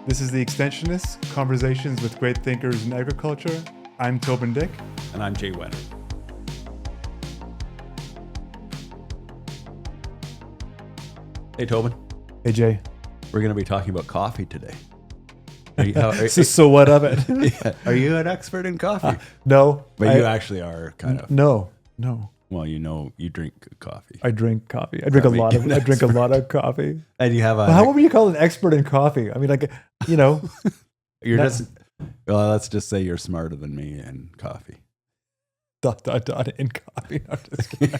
This is the Extensionists, Conversations with Great Thinkers in Agriculture. I'm Toban Dyck. And I'm Jay Whetter. Hey, Toban. Hey, Jay. We're going to be talking about coffee today. So what of it? Yeah. Are you an expert in coffee? No. But you actually are kind of. No. Well, you drink coffee. I drink coffee. I drink a lot of coffee. And you have a. How would you call an expert in coffee? I mean, You're just. Well, let's just say you're smarter than me in coffee. ... in coffee. No, I'm just kidding.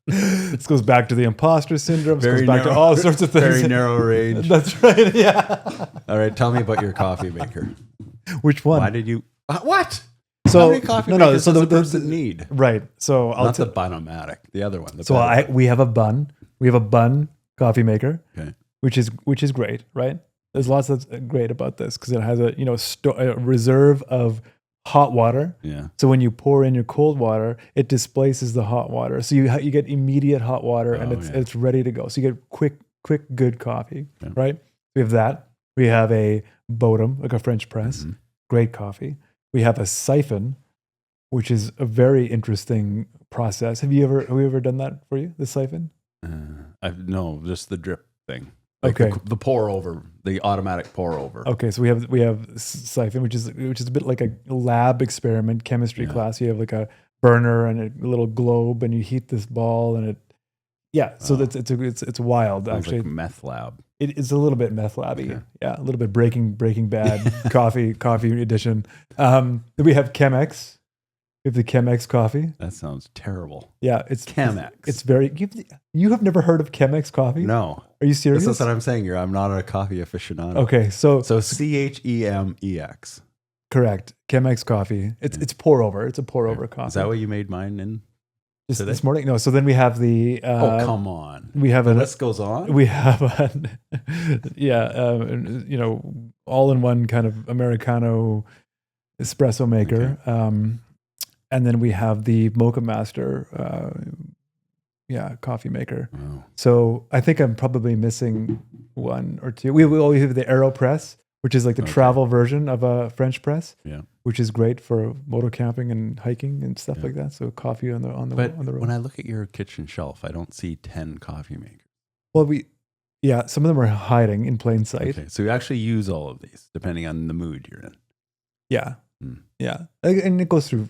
This goes back to the imposter syndrome. This goes back to all sorts of things. Very narrow range. That's right. Yeah. All right. Tell me about your coffee maker. Which one? Why did you? What? So how many coffee makers so does a person need? Right. So Not the Bun-O-Matic, the other one. We have a bun. We have a bun coffee maker, okay, which is great, right? There's lots that's great about this because it has a a reserve of hot water. Yeah. So when you pour in your cold water, it displaces the hot water. So you get immediate hot water and it's ready to go. So you get quick good coffee, right? We have that. We have a Bodum, like a French press, great coffee. We have a siphon, which is a very interesting process. Have you ever done that for you? The siphon? No, just the drip thing. Like okay. The pour over, the automatic pour over. Okay, so we have siphon, which is a bit like a lab experiment, chemistry class. You have like a burner and a little globe, and you heat this ball, and So it's wild. Sounds actually, like meth lab. It is a little bit meth labby. Okay. Yeah, a little bit Breaking Bad coffee edition. Then we have Chemex. We have the Chemex coffee. That sounds terrible. Yeah, it's Chemex. It's very. You have never heard of Chemex coffee? No. Are you serious? That's what I'm saying here. I'm not a coffee aficionado. Okay, so CHEMEX. Correct. Chemex coffee. It's pour over. It's a pour over coffee. Is that what you made mine in? Just this morning? No. So then we have the. Oh, come on. We have the list goes on. We have all-in-one kind of Americano espresso maker. Okay. And then we have the Mocha Master, coffee maker. Wow. So I think I'm probably missing one or two. We have the AeroPress, which is like the travel version of a French press. Yeah. Which is great for moto camping and hiking and stuff like that. So coffee on the road. When I look at your kitchen shelf, I don't see 10 coffee makers. Well, some of them are hiding in plain sight. Okay, so you actually use all of these depending on the mood you're in. Yeah. Yeah. And you go through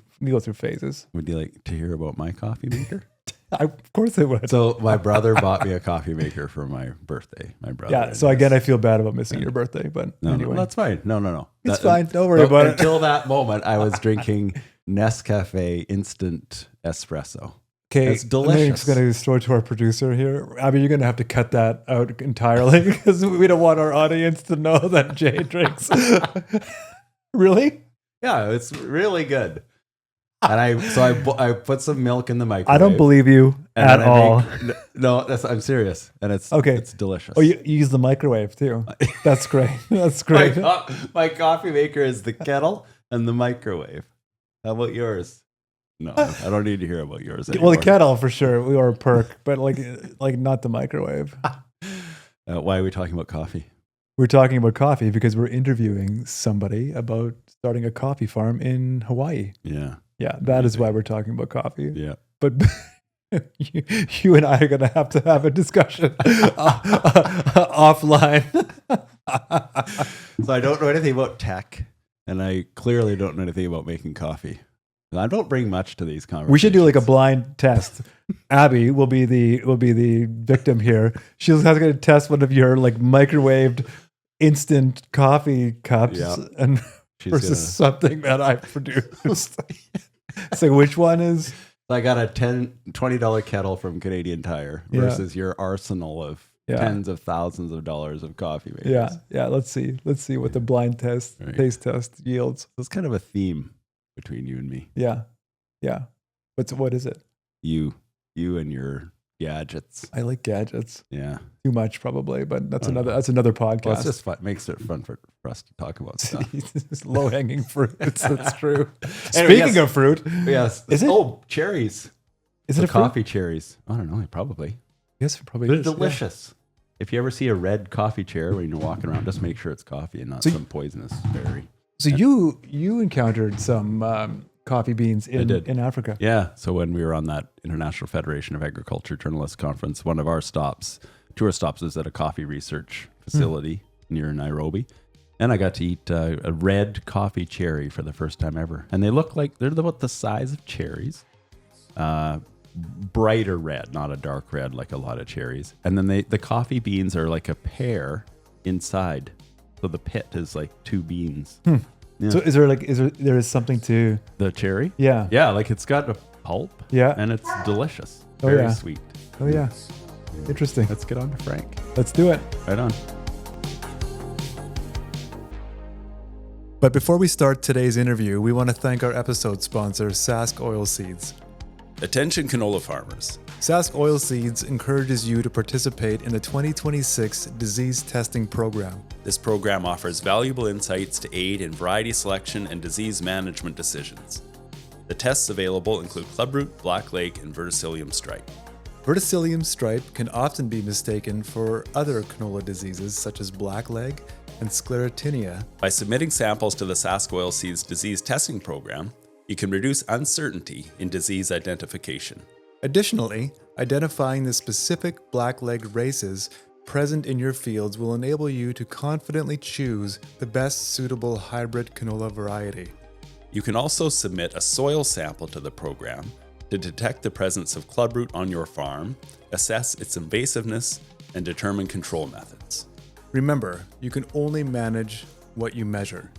phases. Would you like to hear about my coffee maker? Of course I would. So my brother bought me a coffee maker for my birthday. My brother. Yeah. So again, I feel bad about missing your birthday, but anyway. No, that's fine. No. It's fine. Don't worry about it. Until that moment, I was drinking Nescafe instant espresso. Okay. It's delicious. I'm just going to throw it to our producer here. Abby, you're going to have to cut that out entirely because we don't want our audience to know that Jay drinks. Really? Yeah, it's really good. And I put some milk in the microwave. I don't believe you at all. I'm serious. And it's delicious. Oh, you use the microwave too. That's great. That's great. My coffee maker is the kettle and the microwave. How about yours? No, I don't need to hear about yours anymore. Well, the kettle for sure, or a perk, but like not the microwave. Why are we talking about coffee? We're talking about coffee because we're interviewing somebody about starting a coffee farm in Hawaii. Yeah. Yeah, that is why we're talking about coffee. Yeah. But you and I are going to have a discussion offline. So I don't know anything about tech, and I clearly don't know anything about making coffee. I don't bring much to these conversations. We should do like a blind test. Abby will be the victim here. She's going to test one of your like microwaved instant coffee cups and versus something that I produced. So which one is? I got a $20 kettle from Canadian Tire versus your arsenal of tens of thousands of dollars of coffee makers. Yeah. Let's see what the blind test taste test yields. So it's kind of a theme between you and me. Yeah. What is it? You and your gadgets. I like gadgets. Yeah. Too much probably, but that's another podcast. Well, it's just fun. Makes it fun for us to talk about stuff. Low hanging fruit. That's true. Speaking of fruit, yes. Is it? Oh, cherries. Is it a coffee cherries? I don't know. Probably. Yes, probably. They're is. delicious. if you ever see a red coffee chair when you're walking around, just make sure it's coffee and not some poisonous berry. So you encountered some coffee beans in Africa. Yeah. So when we were on that International Federation of Agriculture Journalists Conference, one of our tourist stops, was at a coffee research facility near Nairobi. And I got to eat a red coffee cherry for the first time ever. And they look like they're about the size of cherries. Brighter red, not a dark red like a lot of cherries. And then the coffee beans are like a pear inside. So the pit is like two beans. Yeah. So there is something to the cherry? Yeah. Yeah, like it's got a pulp. Yeah. And it's delicious. Very sweet. Oh yeah. Interesting. Let's get on to Frank. Let's do it. Right on. But before we start today's interview, we want to thank our episode sponsor, Sask Oilseeds. Attention canola farmers. Sask Oilseeds encourages you to participate in the 2026 disease testing program. This program offers valuable insights to aid in variety selection and disease management decisions. The tests available include clubroot, blackleg, and verticillium stripe. Verticillium stripe can often be mistaken for other canola diseases such as blackleg and sclerotinia. By submitting samples to the Sask Oilseeds disease testing program, you can reduce uncertainty in disease identification. Additionally, identifying the specific blackleg races present in your fields will enable you to confidently choose the best suitable hybrid canola variety. You can also submit a soil sample to the program to detect the presence of clubroot on your farm, assess its invasiveness, and determine control methods. Remember, you can only manage what you measure.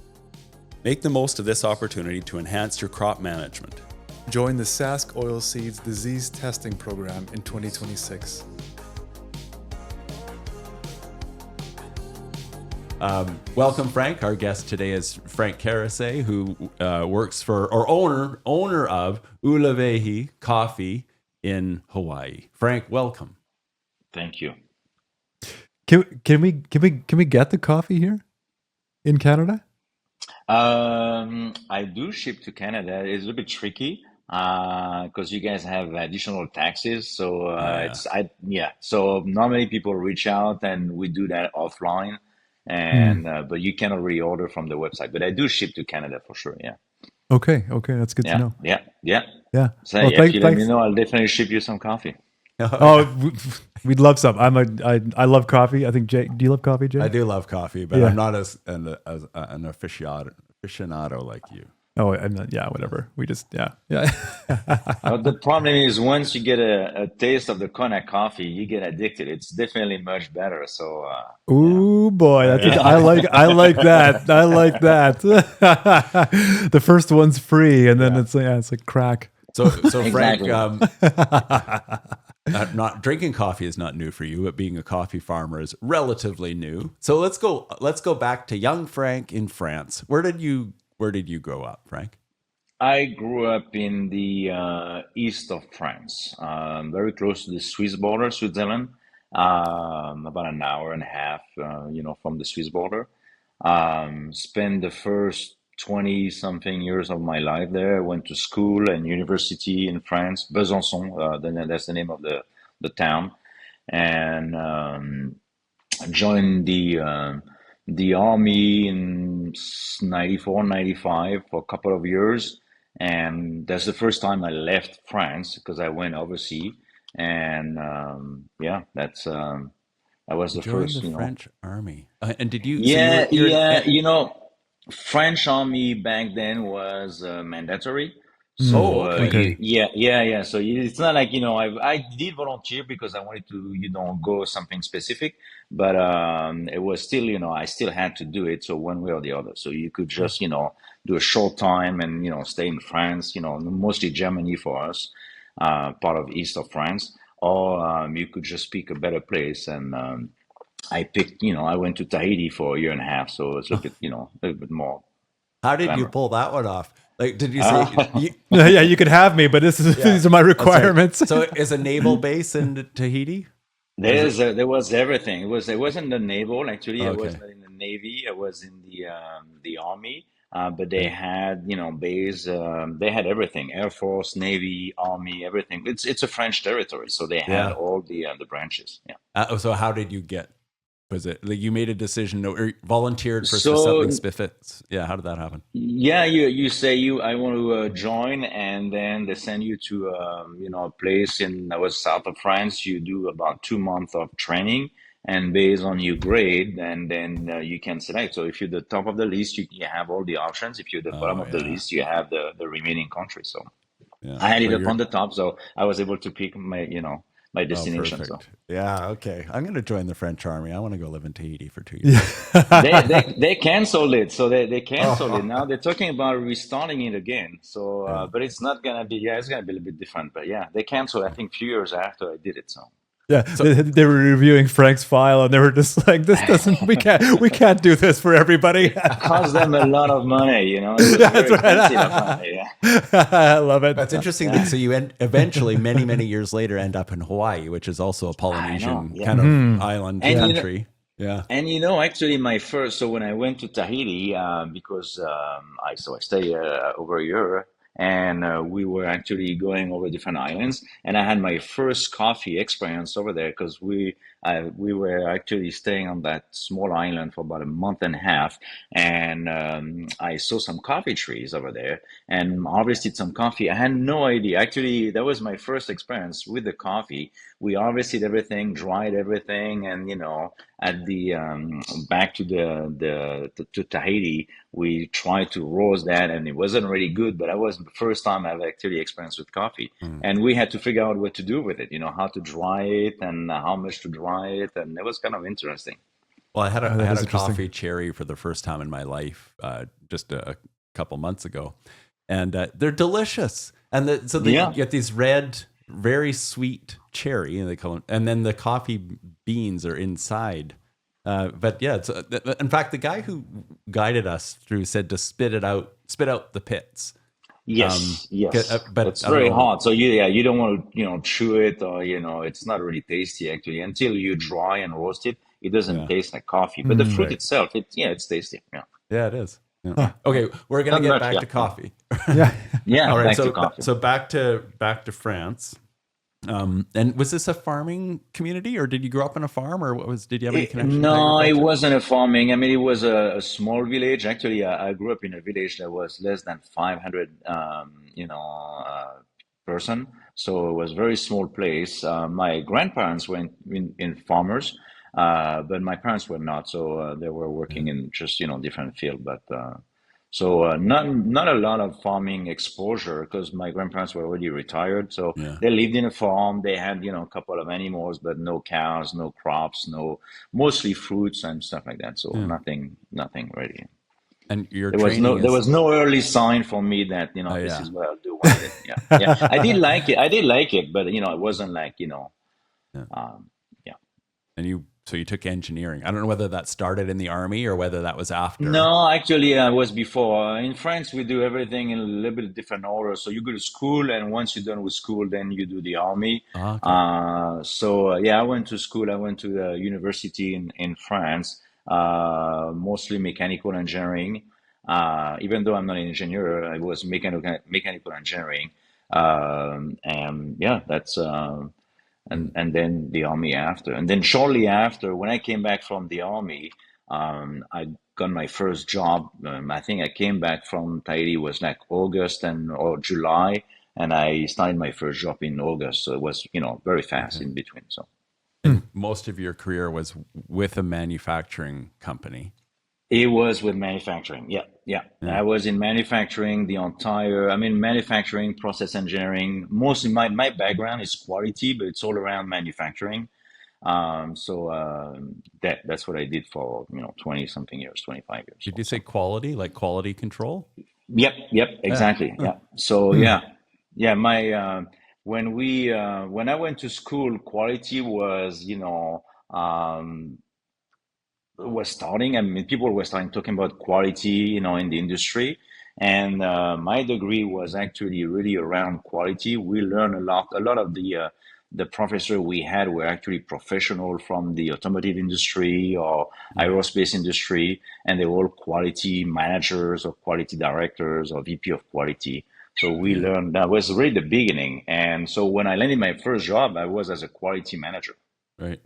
Make the most of this opportunity to enhance your crop management. Join the Sask Oilseeds Disease Testing Program in 2026. Welcome, Frank. Our guest today is Franck Carisey, who works for, or owner of Uluwehi Coffee in Hawaii. Frank, welcome. Thank you. Can we get the coffee here in Canada? I do ship to Canada. It's a little bit tricky because you guys have additional taxes. So So normally people reach out and we do that offline, and but you cannot reorder from the website. But I do ship to Canada for sure. Yeah. Okay, that's good to know. Yeah. So Well, if you let me know, I'll definitely ship you some coffee. We'd love some. I love coffee. I think Jay. Do you love coffee, Jay? I do love coffee, but I'm not as an aficionado like you. Oh, I'm not. Yeah, whatever. We just But the problem is once you get a taste of the Kona coffee, you get addicted. It's definitely much better. So. Ooh boy, I like that. I like that. The first one's free, and then it's like crack. So Exactly. Frank. Not drinking coffee is not new for you, but being a coffee farmer is relatively new. So let's go back to young Frank in France. Where did you grow up, Frank? I grew up in the east of France, very close to the Swiss border, Switzerland, about an hour and a half, from the Swiss border. Spent the first 20 something years of my life there. I went to school and university in France, Besançon, that's the name of the town, and joined the army in 94, 95 for a couple of years. And that's the first time I left France because I went overseas. And that was the first, French army. And did you? French army back then was mandatory. So okay. So it's not like, I did volunteer because I wanted to, go something specific, but it was still, I still had to do it. So one way or the other. So you could just, do a short time and, stay in France, mostly Germany for us, part of east of France, or you could just pick a better place. And I picked, I went to Tahiti for a year and a half. So it's a little bit more. How did you glamour. pull that one off? Like, did you say? Yeah, you could have me, but these are my requirements. Right. So, is a naval base in Tahiti? There was everything. It wasn't the naval actually. I Okay. was not in the Navy. I was in the Army. but they had, base. They had everything: Air Force, Navy, Army, everything. It's a French territory, so they had all the branches. Yeah. So how did you get? Was it like you made a decision or volunteered for So something specific? Yeah, how did that happen? yeah, you say I want to join, and then they send you to a place in that was south of France. You do about 2 months of training, and based on your grade, and then you can select. So if you're the top of the list, you have all the options. If you're the bottom of the list, you have the remaining countries. So I had So it up you're on the top, so I was able to pick my destination. So perfect. Yeah, okay. I'm going to join the French army. I want to go live in Tahiti for 2 years. they canceled it, so they canceled it. Now they're talking about restarting it again. So, but it's not gonna be. Yeah, it's gonna be a little bit different. But yeah, they canceled. I think a few years after I did it. So Yeah, they were reviewing Frank's file, and they were just like, "This doesn't. We can't do this for everybody." it cost them a lot of money. It was very expensive. Apparently, yeah. I love it. That's interesting. So you eventually, many years later, end up in Hawaii, which is also a Polynesian kind of island country. Yeah. And actually, so when I went to Tahiti, because I stayed over a year, and we were actually going over different islands, and I had my first coffee experience over there because we were actually staying on that small island for about a month and a half, and I saw some coffee trees over there, and harvested some coffee. I had no idea. Actually, that was my first experience with the coffee. We harvested everything, dried everything, and at the back to to Tahiti, we tried to roast that, and it wasn't really good. But that was the first time I've actually experienced with coffee, and we had to figure out what to do with it. How to dry it and how much to dry it, and it was kind of interesting. Well, I had a coffee cherry for the first time in my life just a couple months ago, and they're delicious. And so they get these red, very sweet cherry, and they call them, and then the coffee beans are inside. But yeah, it's, in fact, the guy who guided us through said to spit out the pits. Yes, but it's very hard. So you don't want to chew it, or it's not really tasty actually until you dry and roast it. It doesn't taste like coffee, but the fruit itself, it's tasty. Yeah, it is. Yeah. Okay, we're gonna get back to coffee. Yeah. All right. Coffee. So back to France. And was this a farming community, or did you grow up on a farm, or did you have any connection? No, it wasn't a farming. I mean, it was a small village. Actually, I grew up in a village that was less than 500, person. So it was a very small place. My grandparents were in farmers, but my parents were not. So they were working in just different field. But so not a lot of farming exposure because my grandparents were already retired. So they lived in a farm. They had a couple of animals, but no cows, no crops, mostly fruits and stuff like that. So nothing really. And there was no early sign for me that this is what I'll do one day. Yeah. I did like it, but it wasn't like So you took engineering. I don't know whether that started in the army or whether that was after. No, actually, I was before. In France, we do everything in a little bit different order. So you go to school, and once you're done with school, then you do the army. Okay. I went to school. I went to the university in France, mostly mechanical engineering. Even though I'm not an engineer, I was mechanical engineering. That's. And then the army after. And then shortly after, when I came back from the army, I got my first job. I think I came back from Tahiti was like August or July, and I started my first job in August. So it was, very fast in between. So most of your career was with a manufacturing company. It was with manufacturing. Yeah. I was in manufacturing manufacturing, process engineering. Mostly my background is quality, but it's all around manufacturing. That's what I did for 20 something years, 25 years. Did you say quality, like quality control? Yep, exactly. Yeah. So my when I went to school, quality was was starting. I mean, people were starting talking about quality, in the industry. And my degree was actually really around quality. We learn a lot of the the professor we had were actually professional from the automotive industry or aerospace industry, and they were all quality managers or quality directors or VP of quality. So we learned that was really the beginning. And so when I landed my first job, I was as a quality manager. Right.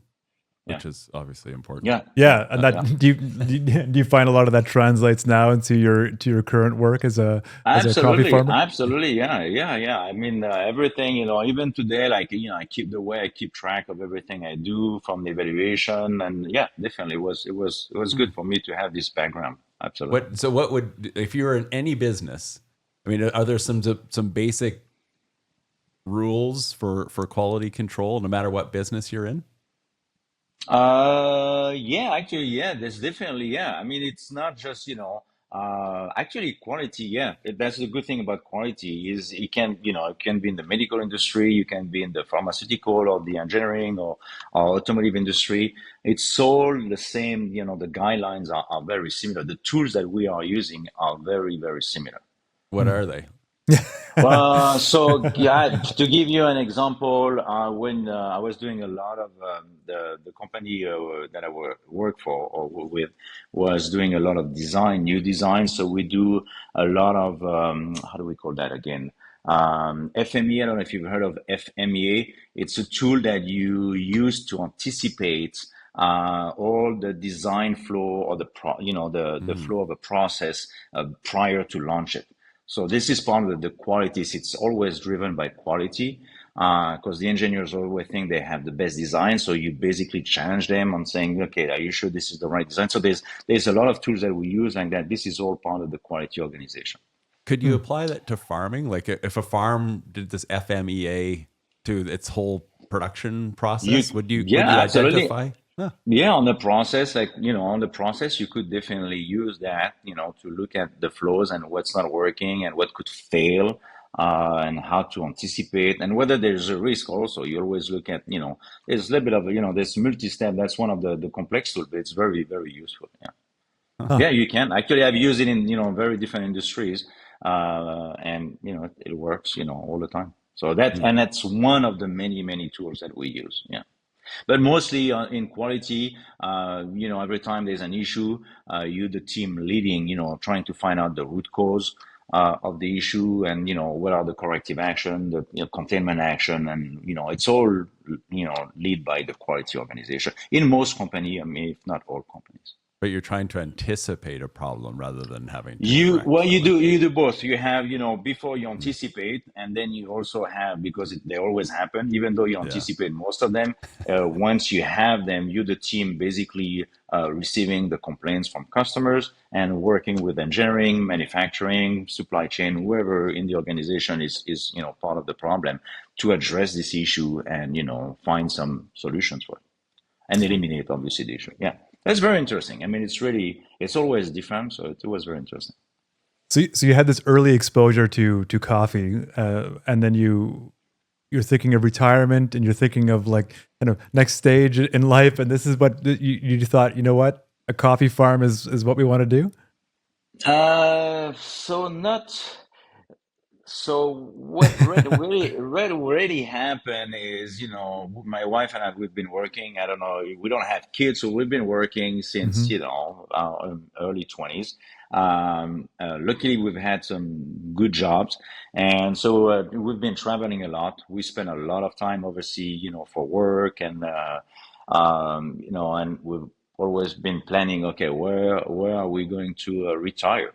Which is obviously important. Yeah, and that do you find a lot of that translates now into your current work as a coffee farmer? Absolutely, yeah. I mean, everything, even today, like I keep track of everything I do from the evaluation, and yeah, definitely it was good for me to have this background. Absolutely. What would, if you were in any business? I mean, are there some basic rules for quality control, no matter what business you're in? Actually, yeah, there's definitely, yeah. I mean, it's not just, actually quality. Yeah, that's the good thing about quality is it can be in the medical industry, you can be in the pharmaceutical or the engineering or automotive industry. It's all the same, the guidelines are very similar. The tools that we are using are very, very similar. What are they? So yeah, to give you an example, when I was doing a lot of the company that I work for or with was doing a lot of new design. So we do a lot of how do we call that again? FMEA. I don't know if you've heard of FMEA. It's a tool that you use to anticipate all the design flow or the flow of a process prior to launch it. So this is part of the qualities. It's always driven by quality because the engineers always think they have the best design. So you basically challenge them on saying, okay, are you sure this is the right design? So there's a lot of tools that we use and that this is all part of the quality organization. Could you apply that to farming? Like if a farm did this FMEA to its whole production process, would you identify? Huh. Yeah, on the process, you could definitely use that, to look at the flows and what's not working and what could fail, and how to anticipate and whether there's a risk also. You always look at, there's a little bit of, this multi-step. That's one of the complex tools, but it's very, very useful. Yeah. Huh. Yeah, you can. Actually, I've used it in, very different industries, and, it works, all the time. So that's one of the many, many tools that we use. Yeah. But mostly in quality, every time there's an issue, the team leading, trying to find out the root cause of the issue and, what are the corrective action, the containment action, and, it's all, led by the quality organization in most companies, if not all companies. But you're trying to anticipate a problem rather than having to you do both. You have, before you anticipate, and then you also have, because they always happen, even though you anticipate most of them, once you have them, the team basically receiving the complaints from customers and working with engineering, manufacturing, supply chain, whoever in the organization is part of the problem to address this issue and, find some solutions for it and eliminate obviously the issue. Yeah. That's very interesting. I mean, it's always different. So it was very interesting. So you had this early exposure to coffee, and then you're thinking of retirement, and you're thinking of like next stage in life, and this is what you thought. You know what, a coffee farm is what we want to do. So what really happened is, my wife and I, we've been working. I don't know, we don't have kids, so we've been working since, early 20s. Luckily, we've had some good jobs. And so we've been traveling a lot. We spend a lot of time overseas, for work and, and we've always been planning, okay, where are we going to retire?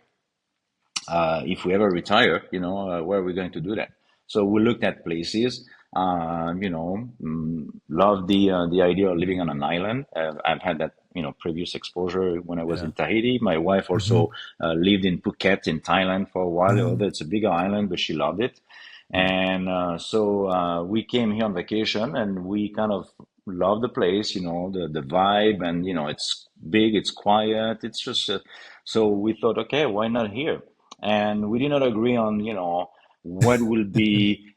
If we ever retire, where are we going to do that? So we looked at places, love the idea of living on an island. I've had that, previous exposure when I was in Tahiti. My wife also lived in Phuket in Thailand for a while. Although it's a bigger island, but she loved it. And so we came here on vacation and we kind of love the place, the vibe, and, it's big, it's quiet. It's just, so we thought, okay, why not here? And we did not agree on, what will be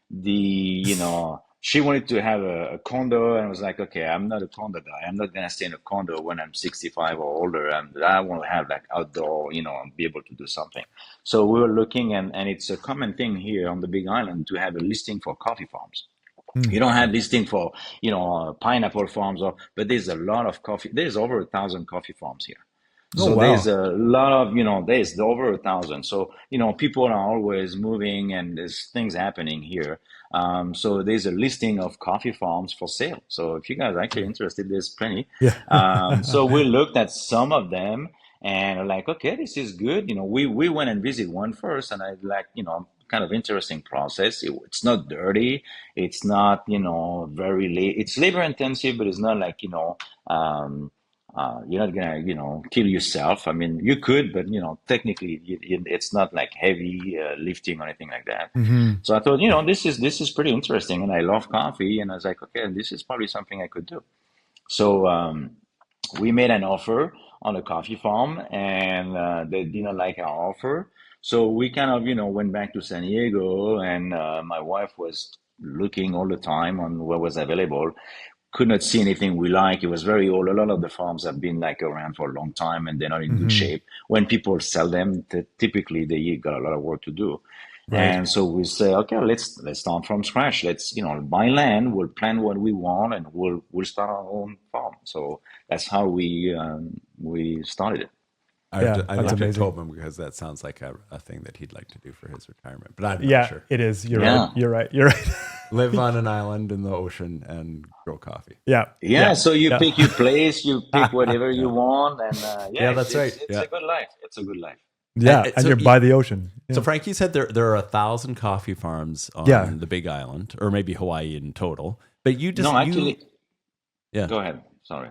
she wanted to have a condo, and I was like, okay, I'm not a condo guy. I'm not going to stay in a condo when I'm 65 or older. And I want to have like outdoor, and be able to do something. So we were looking, and it's a common thing here on the Big Island to have a listing for coffee farms. You don't have listing for, pineapple farms, but there's a lot of coffee. There's over 1,000 coffee farms here. Oh, So wow. there's a lot of, there's over 1,000. So, people are always moving and there's things happening here. So there's a listing of coffee farms for sale. So if you guys are actually interested, there's plenty. Yeah. So we looked at some of them and like, okay, this is good. We went and visit one first and I like, kind of interesting process. It's not dirty. It's not, it's labor intensive, but it's not like, you're not gonna, kill yourself. I mean, you could, but technically, it's not like heavy lifting or anything like that. Hmm. So I thought, this is pretty interesting, and I love coffee, and I was like, okay, this is probably something I could do. So we made an offer on a coffee farm, and they didn't like our offer. So we kind of, went back to San Diego, and my wife was looking all the time on what was available. Could not see anything we like. It was very old. A lot of the farms have been like around for a long time and they're not in good Hmm. shape. When people sell them, typically they got a lot of work to do. Right. And so we say, okay, let's start from scratch. Let's, buy land. We'll plan what we want, and we'll start our own farm. So that's how we started it. I, Yeah, I that's looked at amazing. Toban because that sounds like a thing that he'd like to do for his retirement, but I'm not Yeah, sure. it is. You're Yeah. right. You're right. You're right. Live on an island in the ocean and grow coffee. Yeah. Yeah. So you Yeah. pick your place, you pick whatever you want, and Yeah, that's it's right. it's Yeah. a good life. It's a good life. Yeah. And And so you're by the ocean. So Yeah. Frank, you said there are 1,000 coffee farms on Yeah. the Big Island, or maybe Hawaii in total. But you just No, actually, yeah. go ahead. Sorry.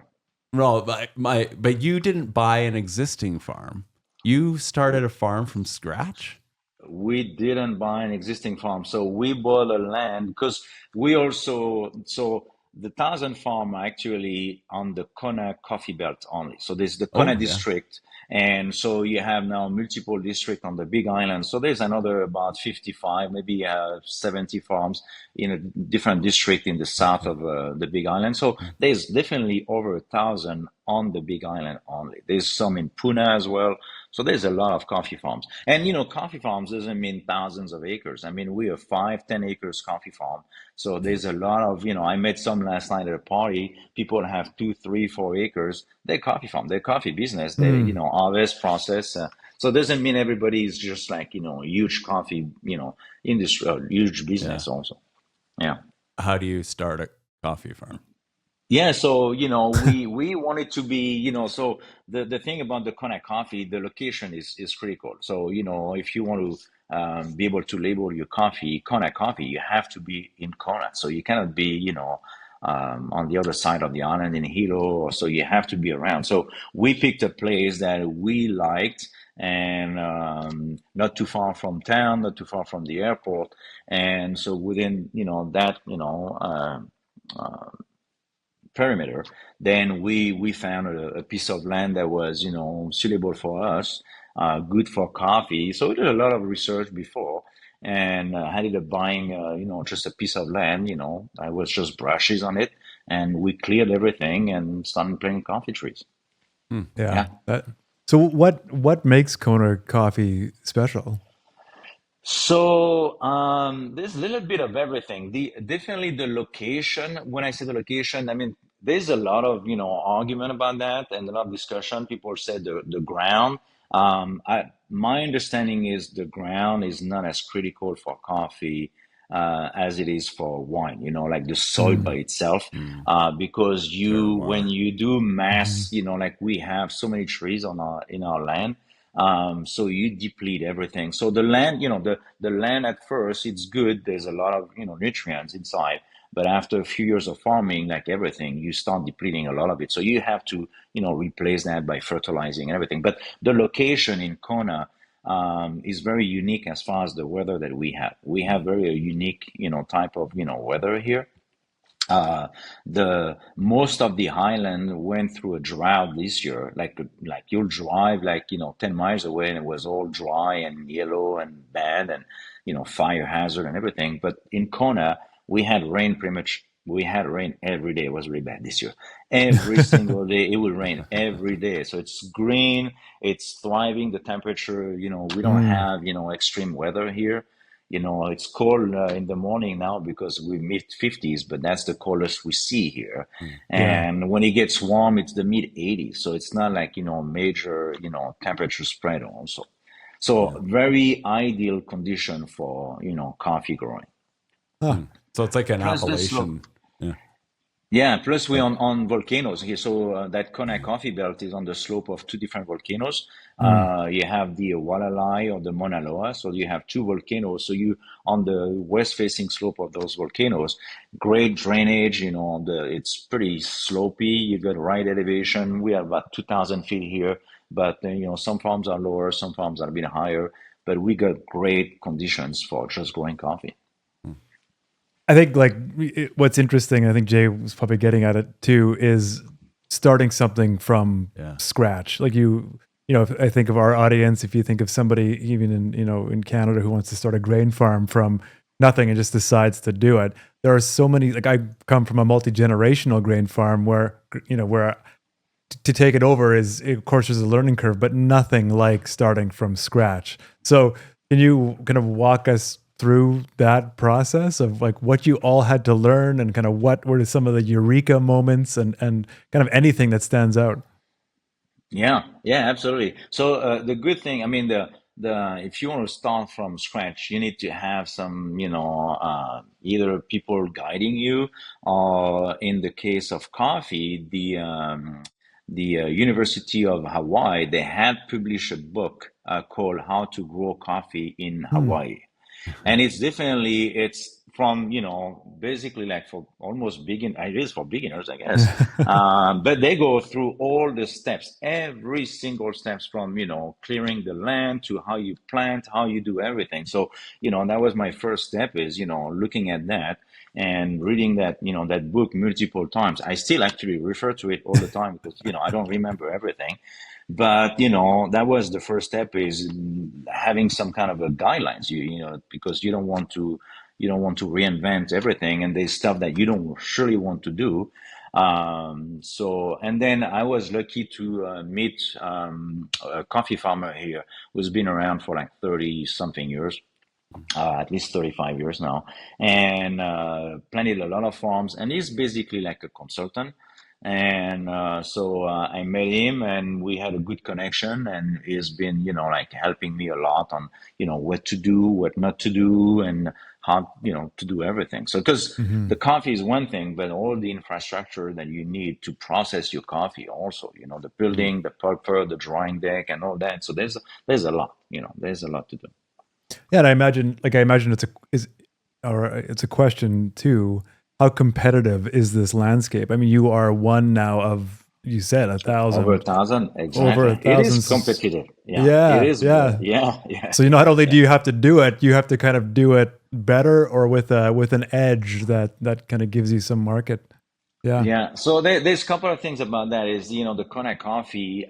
No, but you didn't buy an existing farm. You started a farm from scratch. We didn't buy an existing farm, so we bought a land because we also so the Thousand Farm are actually on the Kona coffee belt only. So there's the Kona Oh, yeah. district, and so you have now multiple districts on the Big Island. So there's another about 55, maybe 70 farms in a different district in the south of the Big Island. So there's definitely over 1,000 on the Big Island only. There's some in Puna as well. So there's a lot of coffee farms. And coffee farms doesn't mean thousands of acres. I mean, we are 5, 10 acres coffee farm. So there's a lot of, I met some last night at a party. People have 2, 3, 4 acres. They're coffee farm. They're coffee business. They, Mm. harvest, process. So it doesn't mean everybody is just like, huge coffee, industry, or huge Yeah. business also. Yeah. How do you start a coffee farm? Yeah, so we want it to be, so the thing about the Kona coffee, the location is critical. So if you want to be able to label your coffee Kona coffee, you have to be in Kona. So you cannot be on the other side of the island in Hilo, or so you have to be around. So we picked a place that we liked, and not too far from town, not too far from the airport, and so within that perimeter, then we found a piece of land that was suitable for us, good for coffee. So we did a lot of research before, and I ended up buying just a piece of land. I was just brushes on it, and we cleared everything and started planting coffee trees. Yeah. Yeah. So what makes Kona coffee special? So there's a little bit of everything. Definitely the location. When I say the location, I mean there's a lot of argument about that and a lot of discussion. People say the ground. My understanding is the ground is not as critical for coffee as it is for wine. Like the soil by Mm. itself, because when Terroir. you do mass, Mhm. like we have so many trees in our land. So you deplete everything. So the land, the land at first, it's good. There's a lot of, nutrients inside. But after a few years of farming, like everything, you start depleting a lot of it. So you have to, replace that by fertilizing and everything. But the location in Kona is very unique as far as the weather that we have. We have very unique, type of, weather here. The most of the island went through a drought this year. Like you'll drive 10 miles away and it was all dry and yellow and bad and fire hazard and everything. But in Kona, we had rain pretty much. We had rain every day. It was really bad this year. Every single day it would rain every day. So it's green. It's thriving. The temperature. We don't Mm. have extreme weather here. It's cold in the morning now because we mid 50s, but that's the coldest we see here. Yeah. And when it gets warm, it's the mid 80s. So it's not like, major, temperature spread also. So very ideal condition for, coffee growing. Huh. So it's like an Plus the appellation. slope. Yeah. Yeah, plus we're on volcanoes here. So that Kona coffee belt is on the slope of two different volcanoes. Mm. You have the Walalai or the Mauna Loa. So you have two volcanoes. So you on the west facing slope of those volcanoes, great drainage, it's pretty slopey. You got right elevation. We have about 2,000 feet here, but some farms are lower, some farms are a bit higher, but we got great conditions for just growing coffee. I think like what's interesting, I think Jay was probably getting at it too, is starting something from scratch. Like if I think of our audience, if you think of somebody even in Canada who wants to start a grain farm from nothing and just decides to do it, there are so many. Like I come from a multi-generational grain farm where to take it over is, of course, there's a learning curve, but nothing like starting from scratch. So can you kind of walk us through that process of like what you all had to learn and kind of what were some of the eureka moments and kind of anything that stands out? Yeah, absolutely. So the good thing, I mean, the if you want to start from scratch, you need to have some, either people guiding you, or in the case of coffee, the University of Hawaii, they had published a book called How to Grow Coffee in Hawaii. And it's from, basically like for almost it is for beginners, I guess. But they go through all the steps, every single steps from, clearing the land to how you plant, how you do everything. So, that was my first step is, looking at that and reading that, that book multiple times. I still actually refer to it all the time because, I don't remember everything. But that was the first step is having some kind of a guidelines. Because you don't want to reinvent everything, and there's stuff that you don't surely want to do. So, and then I was lucky to meet a coffee farmer here who's been around for like 30 something years. At least 35 years now, and planted a lot of farms. And he's basically like a consultant. And so I met him, and we had a good connection. And he's been, like helping me a lot on, what to do, what not to do, and how, to do everything. So, because the coffee is one thing, but all the infrastructure that you need to process your coffee also, the building, the pulper, the drying deck, and all that. So there's a lot, there's a lot to do. Yeah, and I imagine it's a question too. How competitive is this landscape? I mean, you are one now of, you said 1,000. Over 1,000, exactly. Over 1,000. It is competitive. Yeah, it is. Yeah. So not only do you have to do it, you have to kind of do it better or with an edge that kind of gives you some market. Yeah. Yeah. So there's a couple of things about that. Is the Kona coffee.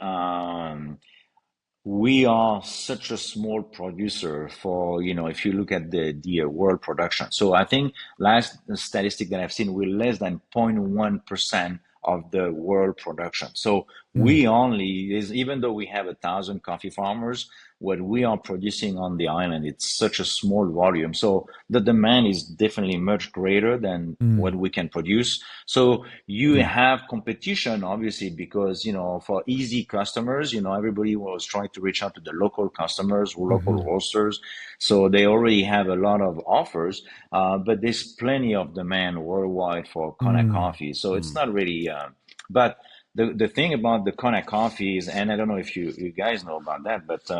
We are such a small producer for, if you look at the world production. So I think last statistic that I've seen, we're less than 0.1% of the world production. So we only even though we have 1,000 coffee farmers, what we are producing on the island, it's such a small volume. So the demand is definitely much greater than what we can produce. So you have competition, obviously, because, for easy customers, everybody was trying to reach out to the local customers, local roasters. So they already have a lot of offers, but there's plenty of demand worldwide for Kona coffee. So it's not really, but the thing about the Kona coffee is, and I don't know if you guys know about that, but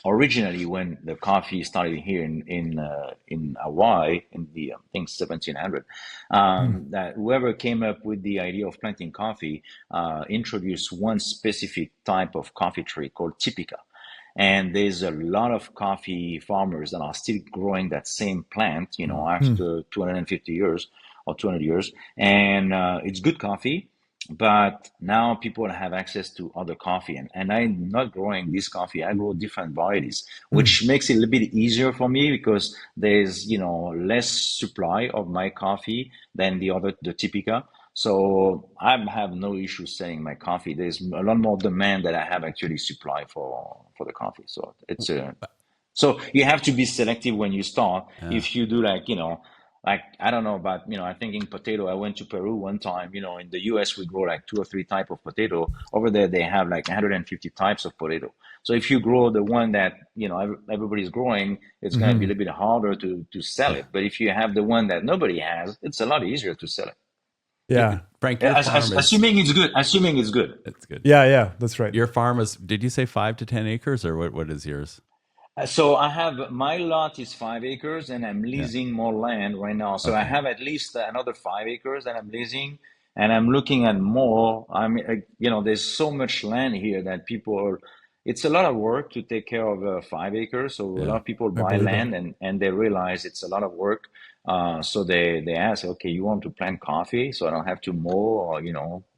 originally when the coffee started here in Hawaii in the I think 1700, that whoever came up with the idea of planting coffee introduced one specific type of coffee tree called Typica. And there's a lot of coffee farmers that are still growing that same plant, after 250 years or 200 years. And it's good coffee, but now people have access to other coffee. And I'm not growing this coffee. I grow different varieties, which makes it a little bit easier for me because there's, less supply of my coffee than the Typica. So I have no issue selling my coffee. There's a lot more demand that I have actually supply for the coffee. So it's So you have to be selective when you start. If you do like, like, I don't know about, I think in potato, I went to Peru one time, in the US, we grow like 2 or 3 type of potato. Over there, they have like 150 types of potato. So if you grow the one that, everybody's growing, it's going to be a little bit harder to sell it. But if you have the one that nobody has, it's a lot easier to sell it. Yeah. Frank, your farm is... Assuming it's good. It's good. Yeah, that's right. Your farm is, did you say 5 to 10 acres or what is yours? So I have, my lot is 5 acres and I'm leasing more land right now. So I have at least another 5 acres that I'm leasing, and I'm looking at more. I mean, there's so much land here that it's a lot of work to take care of 5 acres. So a lot of people buy land and they realize it's a lot of work. So they ask, okay, you want to plant coffee so I don't have to mow or,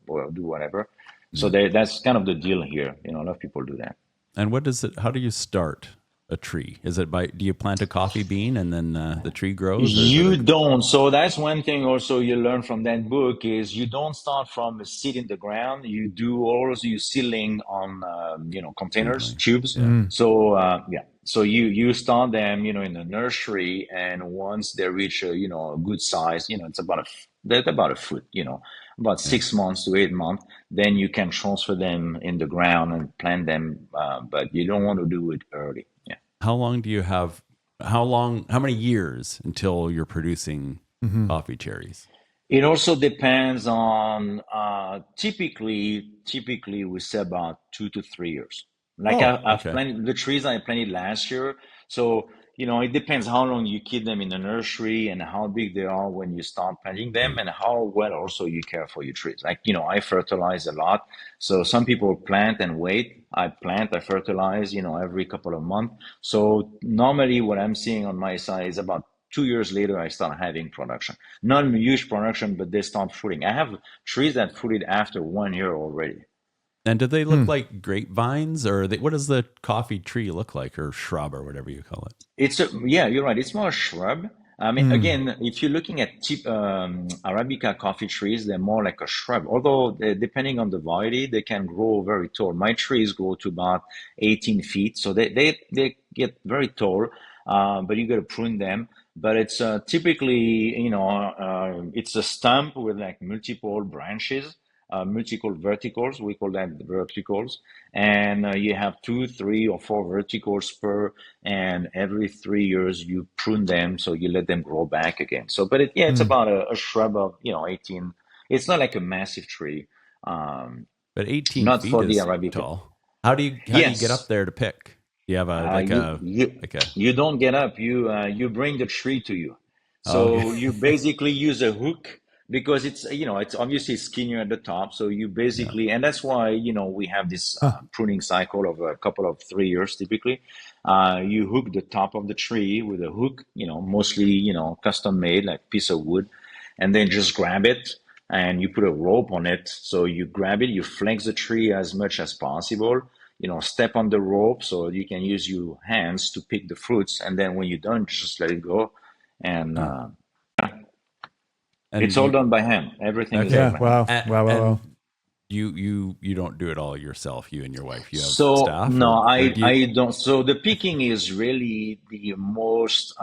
or do whatever. So that's kind of the deal here. A lot of people do that. And how do you start a tree? Is it do you plant a coffee bean and then the tree grows? You don't. So that's one thing also you learn from that book is you don't start from a seed in the ground. You do also you seedling on, containers, tubes. Yeah. So, so you start them, in the nursery, and once they reach a good size, it's about a foot, about 6 months to 8 months, then you can transfer them in the ground and plant them. But you don't want to do it early. Yeah. How long do you have? How many years until you're producing coffee cherries? It also depends on, typically we say about 2 to 3 years. Like I've planted the trees I planted last year. So, it depends how long you keep them in the nursery and how big they are when you start planting them and how well also you care for your trees. Like, I fertilize a lot. So some people plant and wait. I fertilize, every couple of months. So normally what I'm seeing on my side is about 2 years later, I start having production. Not huge production, but they start fruiting. I have trees that fruited after 1 year already. And do they look like grapevines, or what does the coffee tree look like, or shrub, or whatever you call it? Yeah, you're right. It's more a shrub. I mean, again, if you're looking at Arabica coffee trees, they're more like a shrub. Although depending on the variety, they can grow very tall. My trees grow to about 18 feet, so they get very tall. But you got to prune them. But it's typically, it's a stump with like multiple branches. Multiple verticals, we call that verticals, and you have 2, 3, or 4 verticals per, and every 3 years you prune them, so you let them grow back again. So, but it's about a shrub of 18. It's not like a massive tree, but 18 not feet for is the Arabica. Tall. How do you get up there to pick? Do you have you don't get up. You bring the tree to you. So you basically use a hook. Because it's obviously skinnier at the top. So you basically, and that's why, we have this pruning cycle of a couple of 3 years typically. You hook the top of the tree with a hook, mostly, custom made, like piece of wood, and then just grab it and you put a rope on it. So you grab it, you flex the tree as much as possible, step on the rope so you can use your hands to pick the fruits. And then when you're done, just let it go. And, and it's all done by hand. Everything is done by hand. Wow. You don't do it all yourself, you and your wife. You have staff? No, I don't. So the picking is really the most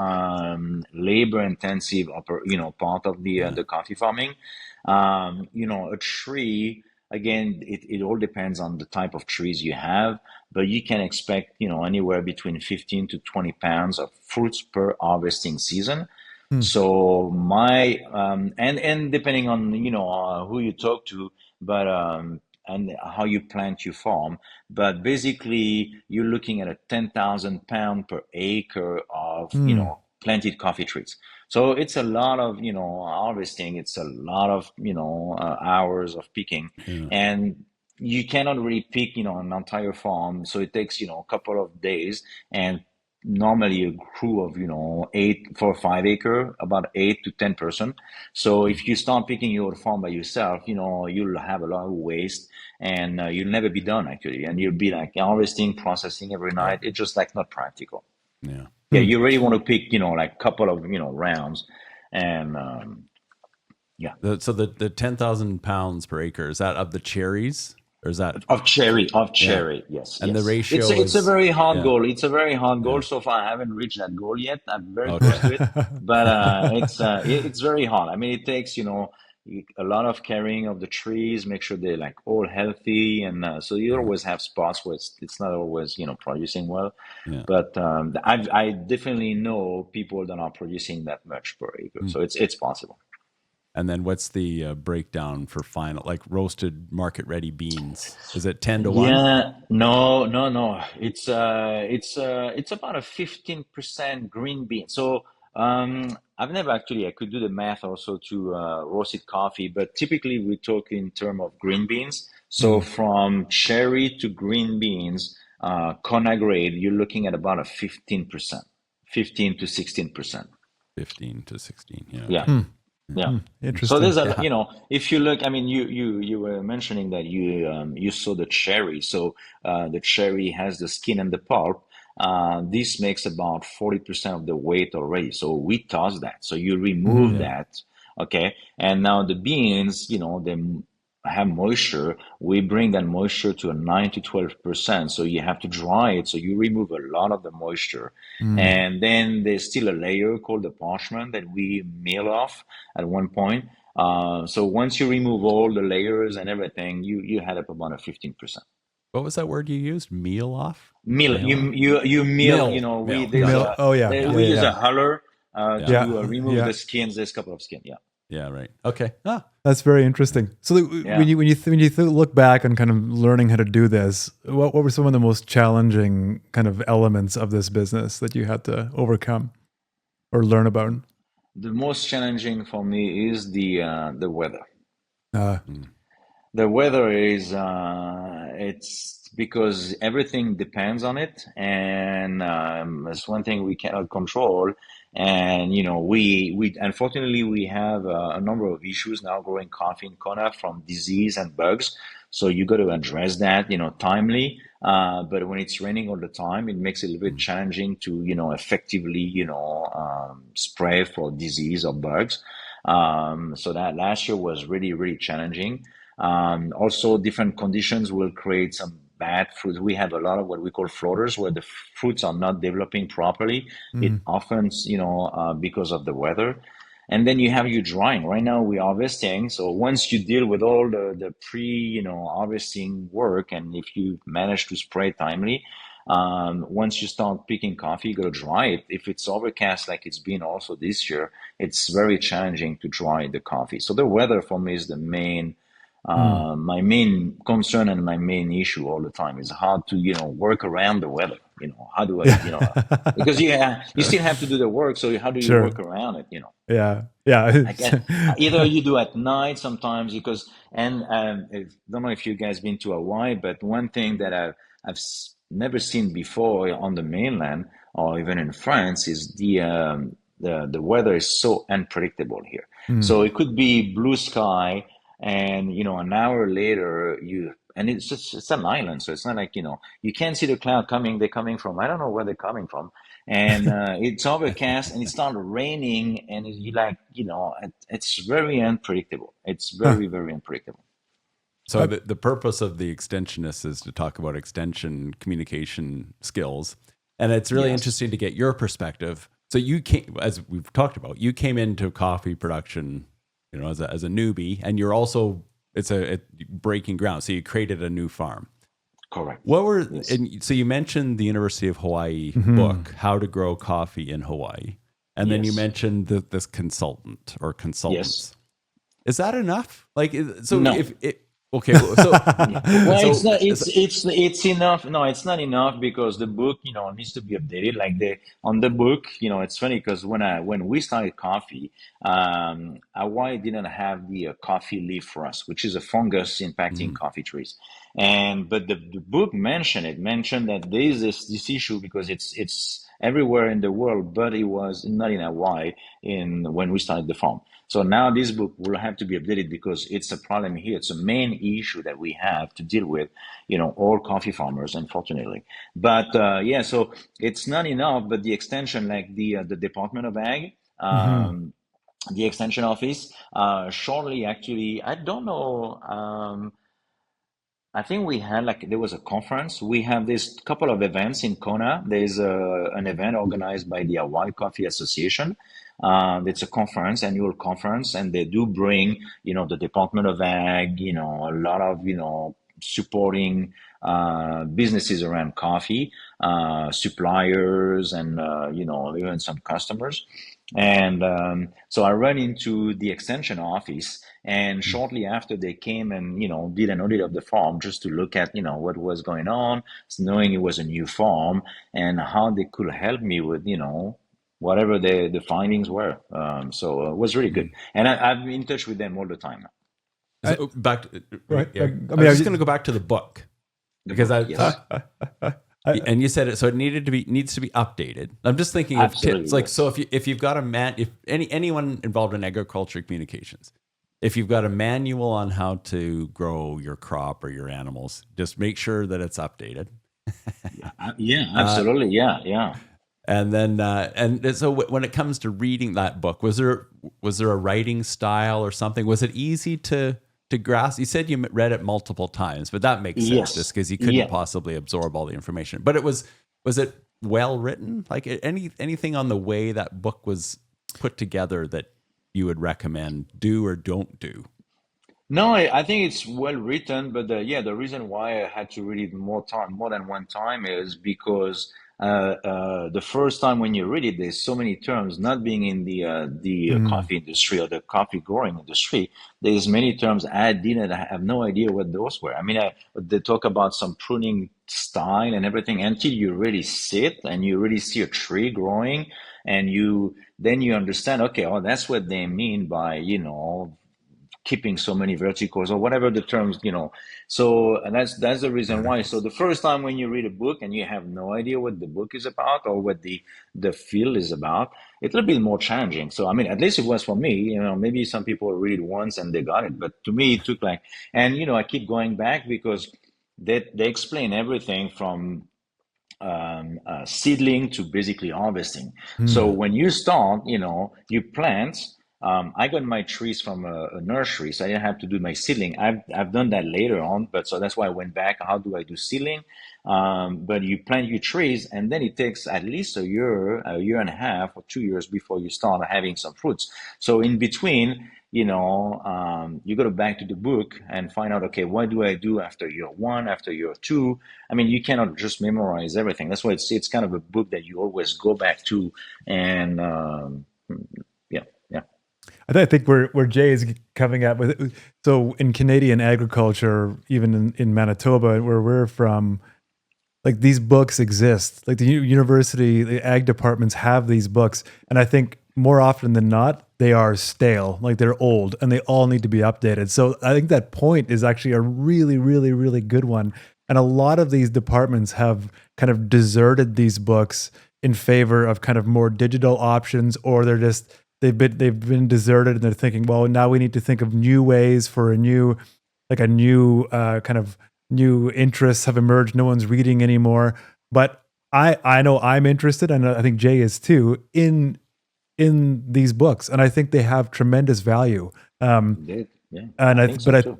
labor intensive part of the coffee farming. A tree, again, it all depends on the type of trees you have, but you can expect anywhere between 15 to 20 pounds of fruits per harvesting season. So my and depending on who you talk to, but and how you plant your farm, but basically you're looking at a 10,000 pound per acre of planted coffee trees. So it's a lot of harvesting. It's a lot of hours of picking, and you cannot really pick an entire farm. So it takes a couple of days and. Normally a crew of 8 for 5 acre, about 8 to 10 person. So if you start picking your farm by yourself, you'll have a lot of waste, and you'll never be done actually, and you'll be like harvesting, processing every night. It's just like not practical. Yeah, you really want to pick like couple of rounds, and So the 10,000 pounds per acre, is that of the cherries? Or is that Of cherry, yes, and the yes. ratio It's a is very hard goal. It's a very hard goal. yeah. So far, I haven't reached that goal yet. I'm very close Okay. to it, but it's very hard. I mean, it takes a lot of caring of the trees, make sure they're like all healthy, and so you always have spots where it's not always producing well. Yeah. But I definitely know people that are producing that much per acre, so it's possible. And then what's the breakdown for final, like roasted market ready beans? Is it 10-1? Yeah, no. It's about a 15% green bean. So I've never actually I could do the math also to roasted coffee, but typically we talk in terms of green beans. So from cherry to green beans, Kona grade, you're looking at about a 15%, 15 to 16%. 15 to 16. Yeah. Yeah. Okay. Yeah. So Interesting. there's if you look, I mean, you were mentioning that you saw the cherry. So the cherry has the skin and the pulp. This makes about 40% of the weight already. So we toss that. So you remove that, okay? And now the beans, they have moisture. We bring that moisture to a 9 to 12%. So you have to dry it. So you remove a lot of the moisture. And then there's still a layer called the parchment that we mill off at one point. So once you remove all the layers and everything, you had up about a 15%. What was that word you used? Meal off? Mill, Mail off? you mill, we Mill. there's Got it. Mil- oh yeah, Yeah. yeah, we use a yeah, huller Yeah. to remove yeah. the skins. There's a couple of skin, yeah. Yeah. Right. Okay. That's very interesting. So Yeah. when you look back on kind of learning how to do this, what were some of the most challenging kind of elements of this business that you had to overcome or learn about? The most challenging for me is the weather. Uh, The weather is it's because everything depends on it, and it's one thing we cannot control. And we unfortunately we have a number of issues now growing coffee in Kona from disease and bugs. So you got to address that, timely. But when it's raining all the time, it makes it a little bit challenging to, effectively, spray for disease or bugs. So that last year was really, really challenging. Also, different conditions will create some bad fruits. We have a lot of what we call floaters, where the fruits are not developing properly. It often, because of the weather. And then you have you drying. Right now we're harvesting. So once you deal with all the harvesting work, and if you manage to spray timely, once you start picking coffee, you got to dry it. If it's overcast like it's been also this year, it's very challenging to dry the coffee. So the weather for me is the main my main concern and my main issue all the time is how to, work around the weather. How do I, because you still have to do the work. So how do you Sure. work around it? Yeah. Yeah. Either you do at night sometimes because, and I don't know if you guys been to Hawaii, but one thing that I've never seen before on the mainland or even in France is the weather is so unpredictable here. So it could be blue sky and an hour later and it's an island, so it's not like you can't see the cloud coming. They're coming from I don't know where they're coming from, and it's overcast and it started raining, and you like it's very unpredictable. It's very very unpredictable. So the purpose of the Extensionists is to talk about extension communication skills, and it's really interesting to get your perspective. So you came, as we've talked about, you came into coffee production, as a newbie, and you're also it's breaking ground. So you created a new farm. Correct. What were and so you mentioned the University of Hawaii book, How to Grow Coffee in Hawaii, and then you mentioned this consultant or consultants. Yes. Is that enough? Like, so No. if it. Okay, so well, it's not. It's enough. No, it's not enough because the book, needs to be updated. Like on the book, it's funny because when we started coffee, Hawaii didn't have the coffee leaf rust, which is a fungus impacting coffee trees, but the book mentioned that there is this issue because it's everywhere in the world, but it was not in Hawaii when we started the farm. So now this book will have to be updated because it's a problem here. It's a main issue that we have to deal with, all coffee farmers, unfortunately. But so it's not enough. But the extension, like the Department of Ag, the extension office, shortly actually, I don't know. I think we had there was a conference. We have this couple of events in Kona. There's an event organized by the Hawaii Coffee Association. It's a conference, annual conference, and they do bring, the Department of Ag, a lot of, supporting businesses around coffee, suppliers, and, even some customers. And so I ran into the extension office, and shortly after they came and did an audit of the farm just to look at what was going on, knowing it was a new farm and how they could help me with whatever the findings were. So it was really good, and I'm in touch with them all the time now. So back to, Right. I was just going to go back to the book because Yes. and you said it, so it needs to be updated. I'm just thinking of Absolutely, tips, like yes. so if you've got if anyone involved in agriculture communications, if you've got a manual on how to grow your crop or your animals, just make sure that it's updated. Yeah, absolutely. Yeah. And then and so when it comes to reading that book, was there a writing style or something? Was it easy to grasp? You said you read it multiple times, but that makes sense Yes. just because you couldn't Yeah. possibly absorb all the information. But was it well written? Like anything on the way that book was put together that you would recommend do or don't do? No, I think it's well written, but the reason why I had to read it more than one time, is because the first time when you read it, there's so many terms. Not being in the Mhm. coffee industry or the coffee growing industry, there's many terms I didn't I have no idea what those were. I mean, they talk about some pruning style and everything until you really sit and you really see a tree growing, and then you understand. Okay, oh, that's what they mean by keeping so many verticals or whatever the terms. So, and that's the reason why. So the first time when you read a book and you have no idea what the book is about or what the field is about, it's a little bit more challenging. So I mean, at least it was for me. Maybe some people read it once and they got it, but to me it took and I keep going back because they explain everything from seedling to basically harvesting. So Mhm. when you start, you plant. I got my trees from a nursery, so I didn't have to do my seedling. I've done that later on, but so that's why I went back. How do I do seedling? But you plant your trees, and then it takes at least a year and a half, or 2 years before you start having some fruits. So in between, you go back to the book and find out, okay, what do I do after year one, after year two? I mean, you cannot just memorize everything. That's why it's kind of a book that you always go back to, and yeah, yeah. I think where Jay is coming at with it. So in Canadian agriculture, even in Manitoba, where we're from, like these books exist. Like the university, the ag departments have these books, and I think more often than not, they are stale. Like they're old, and they all need to be updated. So I think that point is actually a really, really, really good one. And a lot of these departments have kind of deserted these books in favor of kind of more digital options, or they've been deserted, and they're thinking, well, now we need to think of new ways for a new kind of new interests have emerged. No one's reading anymore, but I know I'm interested, and I think Jay is too, in these books, and I think they have tremendous value. Indeed. Yeah, And I I think so but too.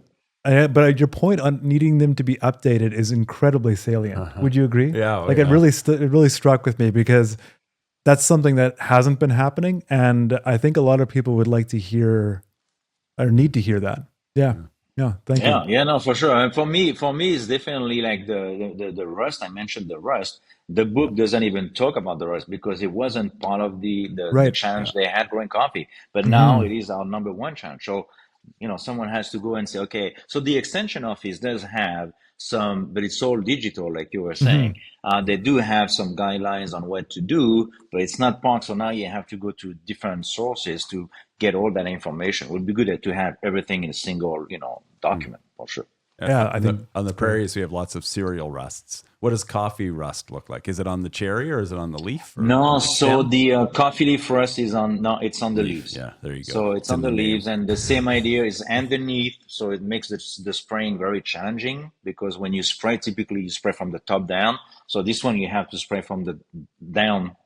but your point on needing them to be updated is incredibly salient. Would you agree? Yeah, Like yeah. it really struck with me because that's something that hasn't been happening, and I think a lot of people would like to hear or need to hear that. Yeah. Thank you. Yeah, no, for sure. And for me, it's definitely like the rust. I mentioned the rust. The book doesn't even talk about the rust because it wasn't part of the Right. challenge they had growing coffee. But now Mhm. it is our number one challenge. So, someone has to go and say, okay, so the extension office does have some, but it's all digital, like you were saying. Mhm. They do have some guidelines on what to do, but it's not part. So now you have to go to different sources to get all that information. It would be good to have everything in a single, document for sure. Yeah, I On think the it's great. prairies, we have lots of cereal rusts. What does coffee rust look like? Is it on the cherry or is it on the leaf or on No, the so stem? the coffee leaf for us is on, no, it's on the Leaf. leaves. Yeah, there you go. So it's It's in on the the name. leaves, and the same idea is underneath. So it makes the spraying very challenging because when you spray, typically you spray from the top down. So this one you have to spray from the down,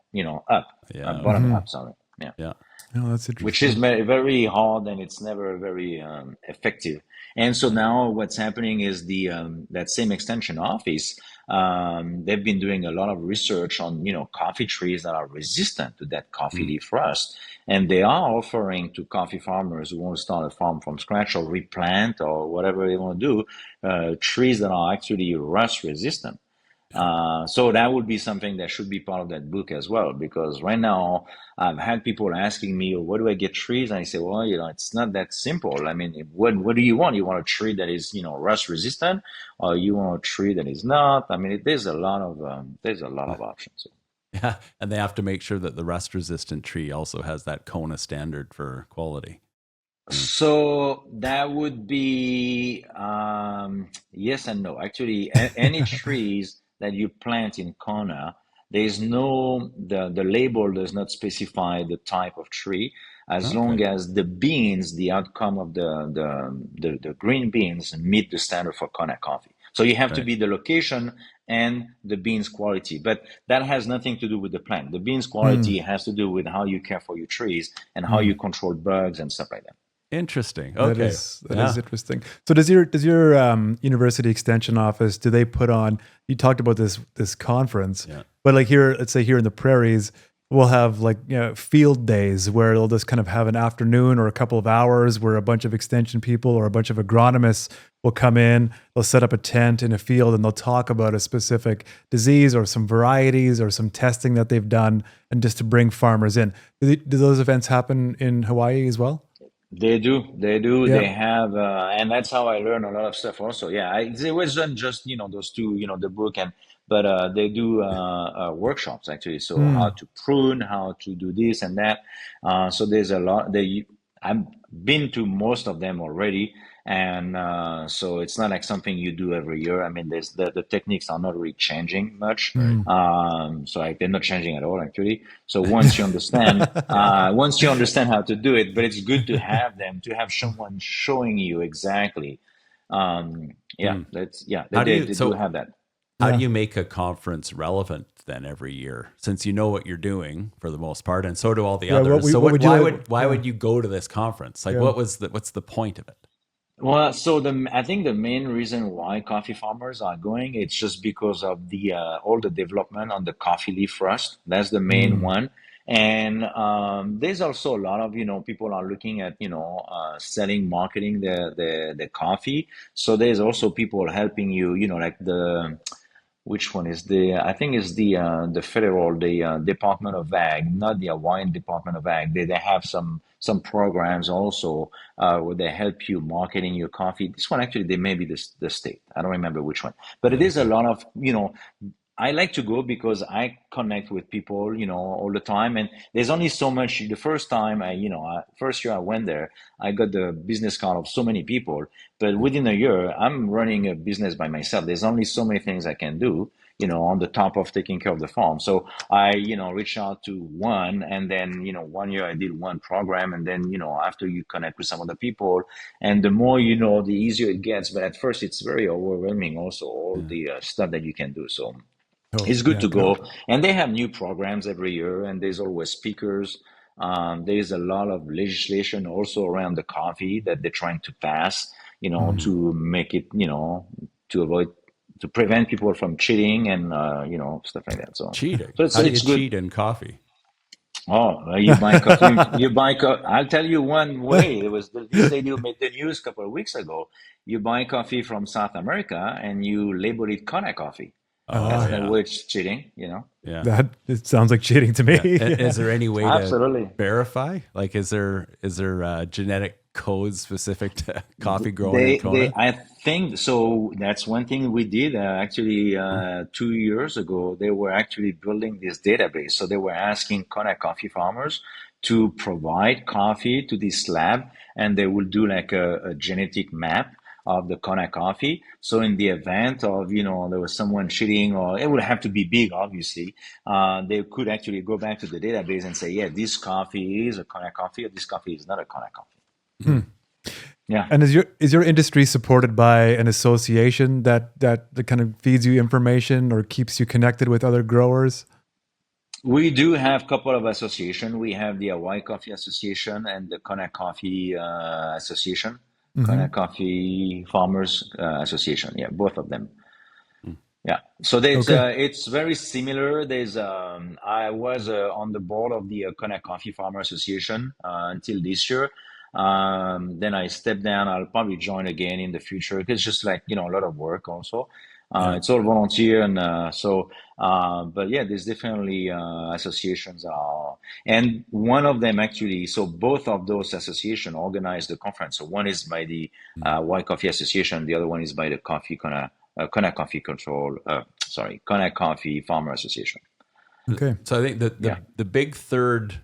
up, Yeah, bottom okay. Mhm. up. Sorry, yeah. Yeah. Oh, that's interesting. Which is very hard and it's never very effective. And so now what's happening is the that same extension office, they've been doing a lot of research on coffee trees that are resistant to that coffee leaf rust, and they are offering to coffee farmers who want to start a farm from scratch or replant or whatever they want to do, trees that are actually rust resistant. So that would be something that should be part of that book as well, because right now I've had people asking me, "Where do I get trees?" And I say, "Well, it's not that simple. I mean, what do you want? You want a tree that is, rust resistant, or you want a tree that is not? I mean, there's a lot of options." Yeah, and they have to make sure that the rust resistant tree also has that Kona standard for quality. So that would be yes and no. Actually, any trees that you plant in Kona, there's the label does not specify the type of tree, as long as the beans, the outcome of the green beans meet the standard for Kona coffee. So you have to be the location and the beans quality, but that has nothing to do with the plant. The beans quality has to do with how you care for your trees and how you control bugs and stuff like that. Interesting. Okay, that is interesting. So does your university extension office, do they put on? You talked about this conference, but like here, let's say here in the prairies, we'll have like field days where they'll just kind of have an afternoon or a couple of hours where a bunch of extension people or a bunch of agronomists will come in. They'll set up a tent in a field and they'll talk about a specific disease or some varieties or some testing that they've done, and just to bring farmers in. Do those events happen in Hawaii as well? They do. Yeah. They have, and that's how I learn a lot of stuff. Also, it wasn't just those two, the book but they do workshops actually. So how to prune, how to do this and that. So there's a lot. I've been to most of them already, and so it's not like something you do every year. I mean, the techniques are not really changing much. So they're not changing at all actually. So once you understand how to do it, but it's good to have someone showing you exactly. They do have that. How do you make a conference relevant then every year, since you know what you're doing for the most part, and so do all the others? Why would you go to this conference? Like, what's the point of it? Well, so I think the main reason why coffee farmers are going, it's just because of the all the development on the coffee leaf rust. That's the main one. And there's also a lot of people are looking at selling, marketing the coffee. So there's also people helping you, like which one is I think it's the federal, Department of Ag, not the Hawaiian Department of Ag. They have some programs also where they help you marketing your coffee. This one actually, they may be the state. I don't remember which one, but it is a lot of I like to go because I connect with people, all the time. And there's only so much. The first time first year I went there, I got the business card of so many people. But within a year, I'm running a business by myself. There's only so many things I can do, on the top of taking care of the farm. So I, reach out to one, and then, 1 year I did one program. And then, after you connect with some other people, and the more the easier it gets. But at first, it's very overwhelming also, all the stuff that you can do. So it's good to go. And they have new programs every year, and there's always speakers. There's a lot of legislation also around the coffee that they're trying to pass, to make it, to prevent people from cheating and, stuff like that. So cheating. So How do you cheat in coffee? Oh, you buy coffee. I'll tell you one way. It was this lady made the news a couple of weeks ago. You buy coffee from South America and you label it Kona coffee. That's not which cheating, Yeah, that it sounds like cheating to me. Is there any way Absolutely. to verify? Like, is there genetic codes specific to coffee growing in Kona? I think so. That's one thing we did actually 2 years ago. They were actually building this database. So they were asking Kona coffee farmers to provide coffee to this lab, and they will do like a genetic map of the Kona coffee. So in the event of, there was someone cheating, or it would have to be big, obviously, they could actually go back to the database and say, yeah, this coffee is a Kona coffee, or this coffee is not a Kona coffee. Yeah. And is your industry supported by an association that kind of feeds you information or keeps you connected with other growers? We do have a couple of associations. We have the Hawaii Coffee Association and the Kona Coffee Association, Mm-hmm. Kona Coffee Farmers Association. Yeah, both of them. Hmm. Yeah, so Okay. it's very similar. There's I was on the board of the Kona Coffee Farmer Association until this year. Then I stepped down. I'll probably join again in the future. It's just like a lot of work also. Yeah. It's all volunteer and but yeah, there's definitely associations are, and one of them actually. So both of those associations organize the conference. So one is by the Hmm. White Coffee Association. The other one is by the Kona Coffee Kona Coffee Farmer Association. Okay. So I think that Yeah. the big third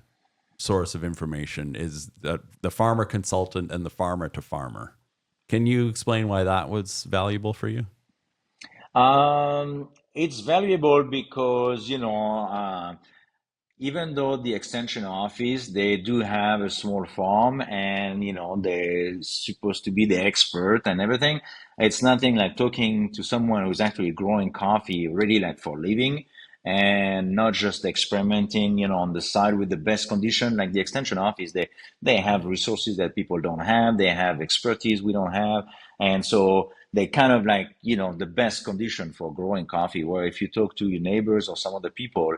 source of information is the farmer consultant and the farmer to farmer. Can you explain why that was valuable for you? It's valuable because, even though the extension office, they do have a small farm and, they're supposed to be the expert and everything. It's nothing like talking to someone who's actually growing coffee really like for living and not just experimenting, on the side with the best condition. Like the extension office, they have resources that people don't have. They have expertise we don't have. And so they kind of like, the best condition for growing coffee, where if you talk to your neighbors or some other people,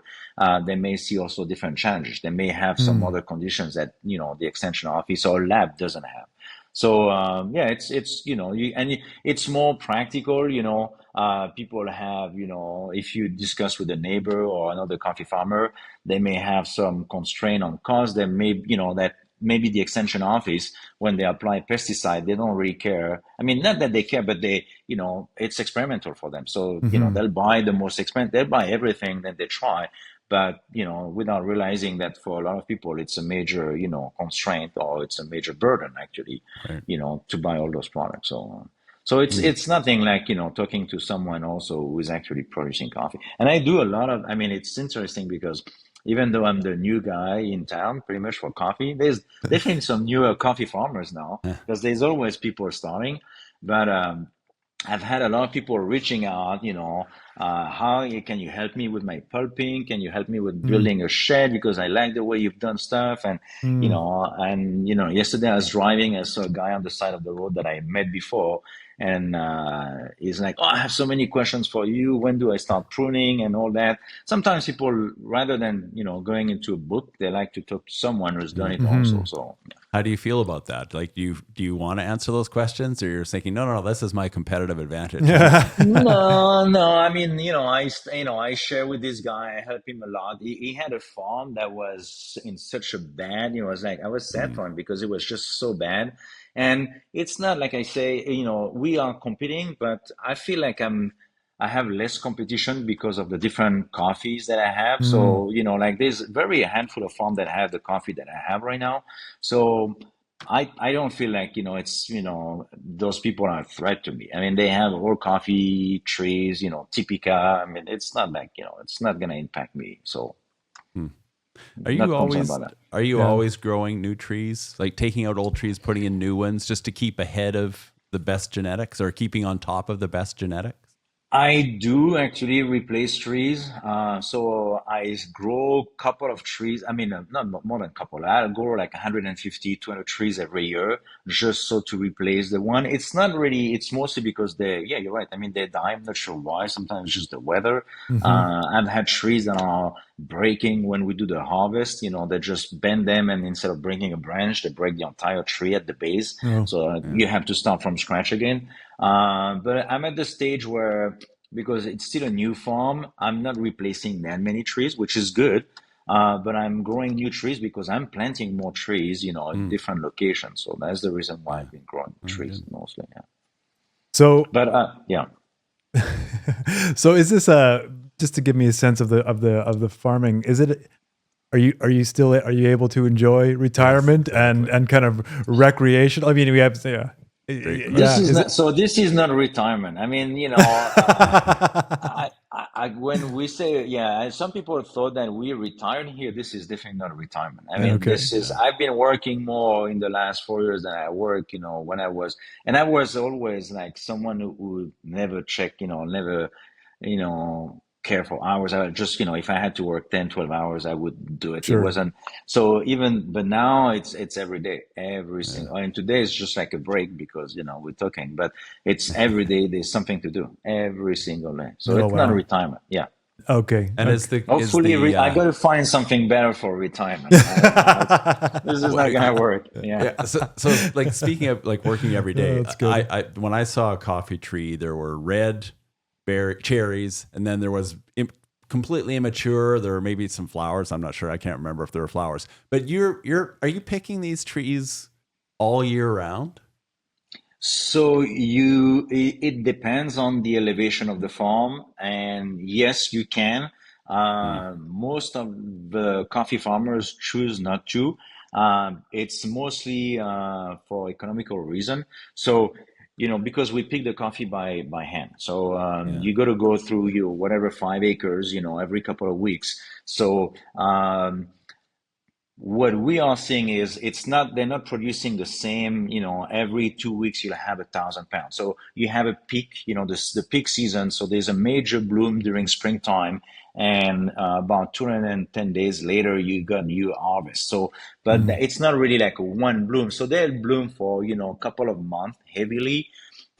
they may see also different challenges. They may have some Mm. other conditions that the extension office or lab doesn't have. So yeah, it's it's more practical. People have if you discuss with a neighbor or another coffee farmer, they may have some constraint on cost. They may that maybe the extension office, when they apply pesticide, they don't really care. I mean, not that they care, but they it's experimental for them. So Mm-hmm. they'll buy the most expensive. They'll buy everything that they try, but without realizing that for a lot of people it's a major constraint, or it's a major burden actually, Right. to buy all those products. So it's nothing like talking to someone also who is actually producing coffee. And I do a lot of, I mean, it's interesting because even though I'm the new guy in town pretty much for coffee, there's definitely some newer coffee farmers now, because there's always people starting. But I've had a lot of people reaching out, how can you help me with my pulping? Can you help me with Mm. building a shed? Because I like the way you've done stuff. And, Mm. yesterday I was driving, I saw a guy on the side of the road that I met before. And he's like, oh, I have so many questions for you. When do I start pruning and all that? Sometimes people, rather than, going into a book, they like to talk to someone who's done Yeah. it also. Mm-hmm. So, How do you feel about that? Like, do you want to answer those questions, or you're thinking, no, this is my competitive advantage? no, no. I mean, I share with this guy. I help him a lot. He had a farm that was in such a bad. It was like I was sad Mm, for him because it was just so bad. And it's not like I say, we are competing, but I feel like I have less competition because of the different coffees that I have. Mm. So, like there's very a handful of farms that have the coffee that I have right now. So I don't feel like, it's, those people are a threat to me. I mean, they have all coffee trees, Typica. I mean, it's not like, it's not going to impact me. So mm. Are you not concerned always about that. are you Yeah. always growing new trees, like taking out old trees, putting in new ones, just to keep ahead of the best genetics, or keeping on top of the best genetics? I do actually replace trees. So I grow a couple of trees. I mean, not more than a couple. I'll grow like 150, 200 trees every year just so to replace the one. It's not really, it's mostly because yeah, you're right. I mean, they die. I'm not sure why. Sometimes it's just the weather. Mm-hmm. I've had trees that are breaking when we do the harvest. They just bend them, and instead of breaking a branch, they break the entire tree at the base. Oh. So Yeah. you have to start from scratch again. But I'm at the stage where, because it's still a new farm, I'm not replacing that many trees, which is good. But I'm growing new trees because I'm planting more trees, in Mm, different locations. So that's the reason why yeah. I've been growing Very trees good. mostly. Yeah. So, But yeah. so is this just to give me a sense of the farming? Is it? Are you able to enjoy Yes, retirement exactly. and kind of recreation? I mean, we have Great This yeah. question. is Is not it? so. This is not retirement. I mean, when we say, yeah, some people thought that we retired here. This is definitely not retirement. I mean, Okay. this is. Yeah. I've been working more in the last 4 years than I work. When and I was always like someone who never check. Never, you know. care for hours. I just, if I had to work 10, 12 hours, I would do it. It Sure. wasn't so even, but now it's every day, every single, and today is just like a break because, we're talking, but it's every day there's something to do every single day. So Oh, it's not a wow. retirement. Yeah. Okay. And Hopefully, I got to find something better for retirement. This is not gonna work. Yeah. yeah. So like speaking of like working every day, That's good. I when I saw a coffee tree, there were red cherries, and then there was completely immature. There were maybe some flowers. I'm not sure. I can't remember if there were flowers. But are you picking these trees all year round? So it depends on the elevation of the farm, and yes, you can. Most of the coffee farmers choose not to. It's mostly for economical reason. So, because we pick the coffee by hand. So you got to go through your whatever 5 acres, every couple of weeks. So what we are seeing is they're not producing the same, every 2 weeks you'll have 1,000 pounds. So you have a peak, the peak season. So there's a major bloom during springtime, and about 210 days later you got new harvest. So but it's not really like one bloom. So they'll bloom for a couple of months heavily,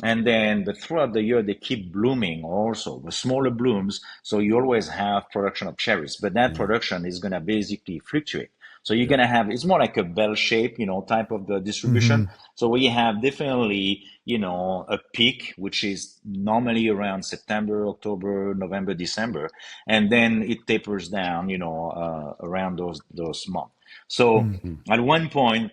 and then throughout the year they keep blooming also the smaller blooms. So you always have production of cherries, but that production is going to basically fluctuate. So you're going to have, it's more like a bell shape, type of the distribution. So we have definitely, a peak, which is normally around September, October, November, December. And then it tapers down, around those months. So at one point,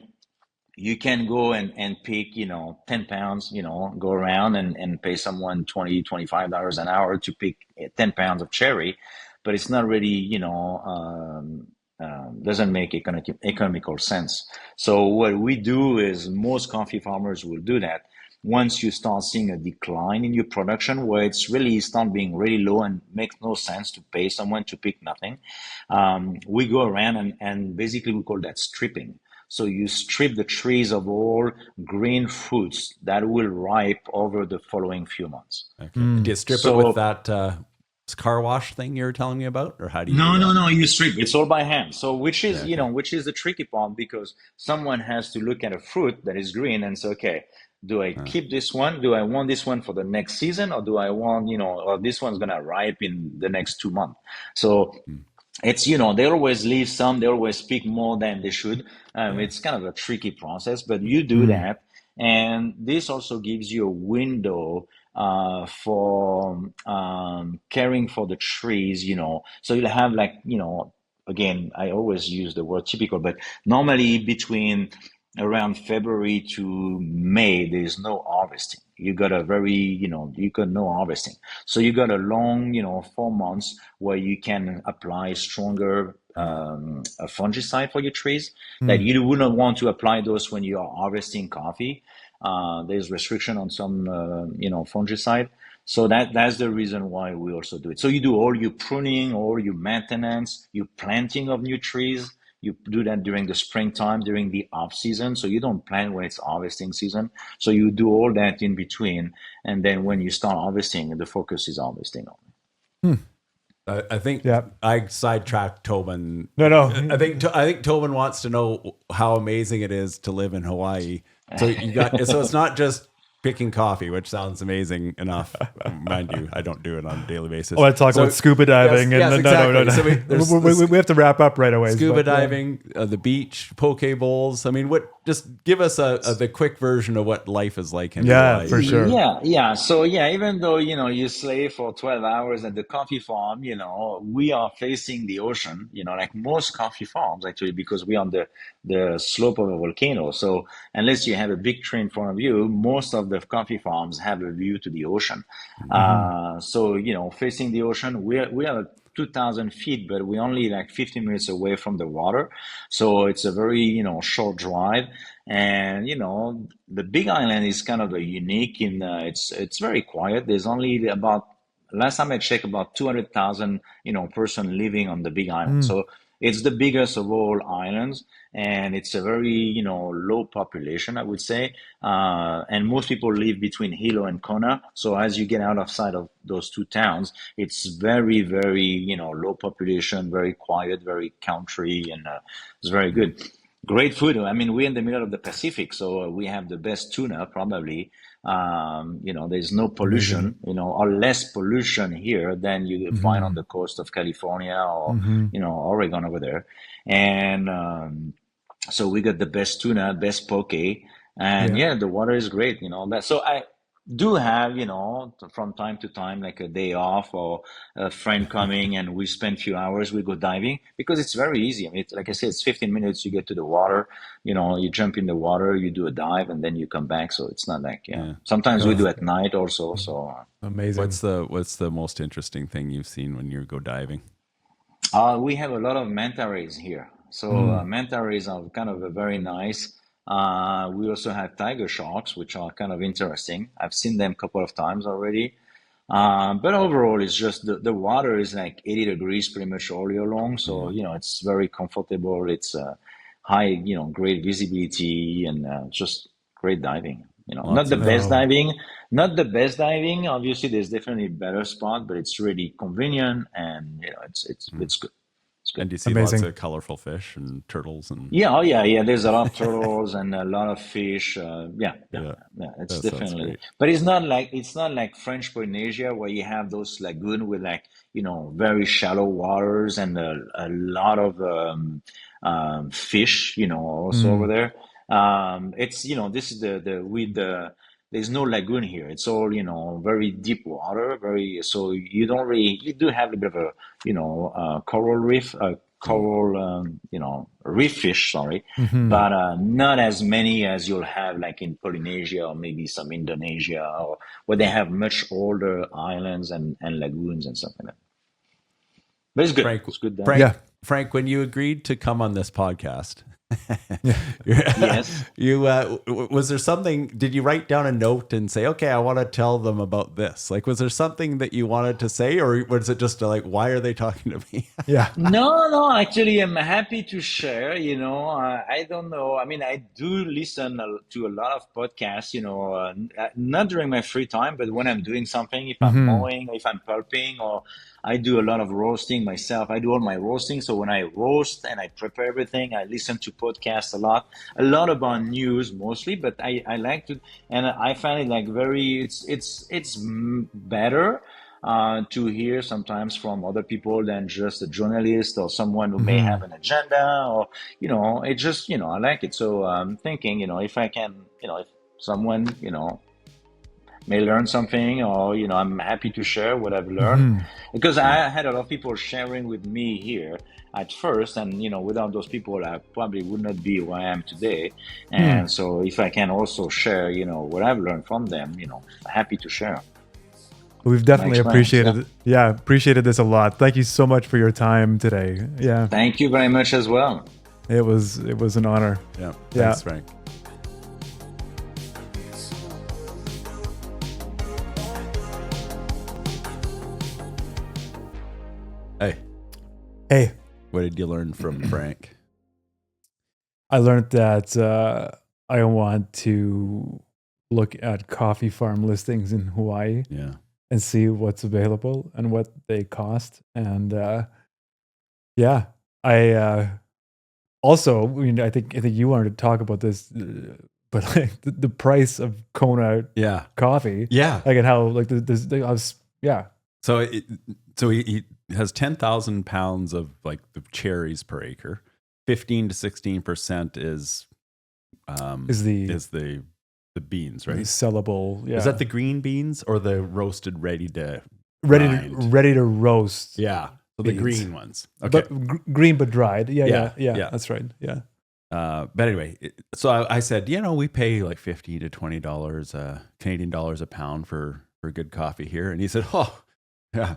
you can go and pick, 10 pounds, go around and pay someone $20, $25 an hour to pick 10 pounds of cherry, but it's not really, doesn't make economical sense. So what we do is most coffee farmers will do that. Once you start seeing a decline in your production where it's really start being really low and makes no sense to pay someone to pick nothing, we go around and basically we call that stripping. So you strip the trees of all green fruits that will ripe over the following few months. Okay. Do you strip it with that car wash thing you were telling me about, or how do you? No. You strip. It's all by hand. So which is which is the tricky part, because someone has to look at a fruit that is green and say, okay, do I keep this one? Do I want this one for the next season, or do I want or this one's gonna ripe in the next 2 months? So. It's, they always leave some, they always pick more than they should. It's kind of a tricky process, but you do that. And this also gives you a window for caring for the trees, So you'll have again, I always use the word typical, but normally between around February to May, there's no harvesting. You got you got no harvesting. So you got a long, 4 months where you can apply stronger a fungicide for your trees that you wouldn't want to apply those when you are harvesting coffee. There's restriction on some, fungicide. So that's the reason why we also do it. So you do all your pruning, all your maintenance, your planting of new trees. You do that during the springtime, during the off season. So you don't plant when it's harvesting season. So you do all that in between. And then when you start harvesting, the focus is harvesting only. I think I sidetracked Toban. No. I think Toban wants to know how amazing it is to live in Hawaii. So so it's not just picking coffee, which sounds amazing enough. Mind you, I don't do it on a daily basis. I want to talk about scuba diving. Yes, No. So we have to wrap up right away. Scuba diving, the beach, poke bowls. I mean, just give us the quick version of what life is like in Hawaii. For sure. Yeah. So even though, you slave for 12 hours at the coffee farm, we are facing the ocean, like most coffee farms actually, because we're on the slope of a volcano. So unless you have a big tree in front of you, most of the coffee farms have a view to the ocean. So, facing the ocean, we are 2,000 feet, but we're only like 15 minutes away from the water. So it's a very, short drive. And, the Big Island is kind of a unique in, it's very quiet. There's only last time I checked, about 200,000, person living on the Big Island. So It's the biggest of all islands, and it's a very low population, I would say. And most people live between Hilo and Kona. So as you get outside of those two towns, it's very, very low population, very quiet, very country, and it's very good. Great food. I mean, we're in the middle of the Pacific, so we have the best tuna probably. There's no Amazing. pollution, or less pollution here than you find on the coast of California or, Oregon over there. And so we got the best tuna, best poke, and Yeah. yeah, the water is great. So I do have, from time to time, like a day off or a friend coming, and we spend a few hours. We go diving because it's very easy. I mean, like I said, it's 15 minutes. You get to the water, you jump in the water, you do a dive, and then you come back. So it's not like, Yeah. Sometimes we Oh, do at night also. So amazing. What's the most interesting thing you've seen when you go diving? we have a lot of manta rays here. So manta rays are kind of a very nice. We also have tiger sharks, which are kind of interesting. I've seen them a couple of times already. But overall, it's just the water is like 80 degrees pretty much all year long. So, it's very comfortable. It's high, great visibility and just great diving. Not Lots the of best diving, not the best diving. Obviously, there's definitely better spot, but it's really convenient and, it's good. It's good. And do you see lots Amazing. of colorful fish and turtles and Yeah, oh yeah. There's a lot of turtles and a lot of fish. Yeah. It's that sounds definitely, great. but it's not like French Polynesia where you have those lagoon with like very shallow waters and a lot of fish. Also over there. It's this is the with the there's no lagoon here. It's all very deep water. So you do have a bit of a coral reef. Coral, reef fish, sorry, but not as many as you'll have like in Polynesia or maybe some Indonesia or where they have much older islands and lagoons and stuff like that. But it's good. Frank, It's good there. Yeah. Frank, when you agreed to come on this podcast, Yes. you was there something? Did you write down a note and say, "Okay, I want to tell them about this"? Like, was there something that you wanted to say, or was it just like, "Why are they talking to me?" Yeah. No, actually, I'm happy to share. I don't know. I mean, I do listen to a lot of podcasts, not during my free time, but when I'm doing something, if I'm mowing, if I'm pulping, or I do a lot of roasting myself. I do all my roasting. So when I roast and I prepare everything, I listen to podcasts a lot about news mostly, but I like to, and I find it like it's better to hear sometimes from other people than just a journalist or someone who may have an agenda or, it just, I like it. So I'm thinking, if I can, if someone, may learn something or, I'm happy to share what I've learned because I had a lot of people sharing with me here at first. And, without those people, I probably would not be where I am today. And so if I can also share, what I've learned from them, happy to share. We've definitely appreciated this a lot. Thank you so much for your time today. Yeah. Thank you very much as well. It was an honor. Yeah. Thanks, Frank. Hey. What did you learn from Frank? I learned that I want to look at coffee farm listings in Hawaii. Yeah. And see what's available and what they cost. And I also, I think you wanted to talk about this, but like the price of Kona coffee. Yeah. Like, and how like So he has 10,000 pounds of like the cherries per acre. 15 to 16% is the beans, right? Sellable. Yeah. Is that the green beans or the roasted ready to roast? Yeah. So the green ones. Okay. But green but dried. Yeah. That's right. Yeah. But anyway, so I said, we pay like $50 to $20 Canadian dollars a pound for good coffee here, and he said, "Oh, yeah."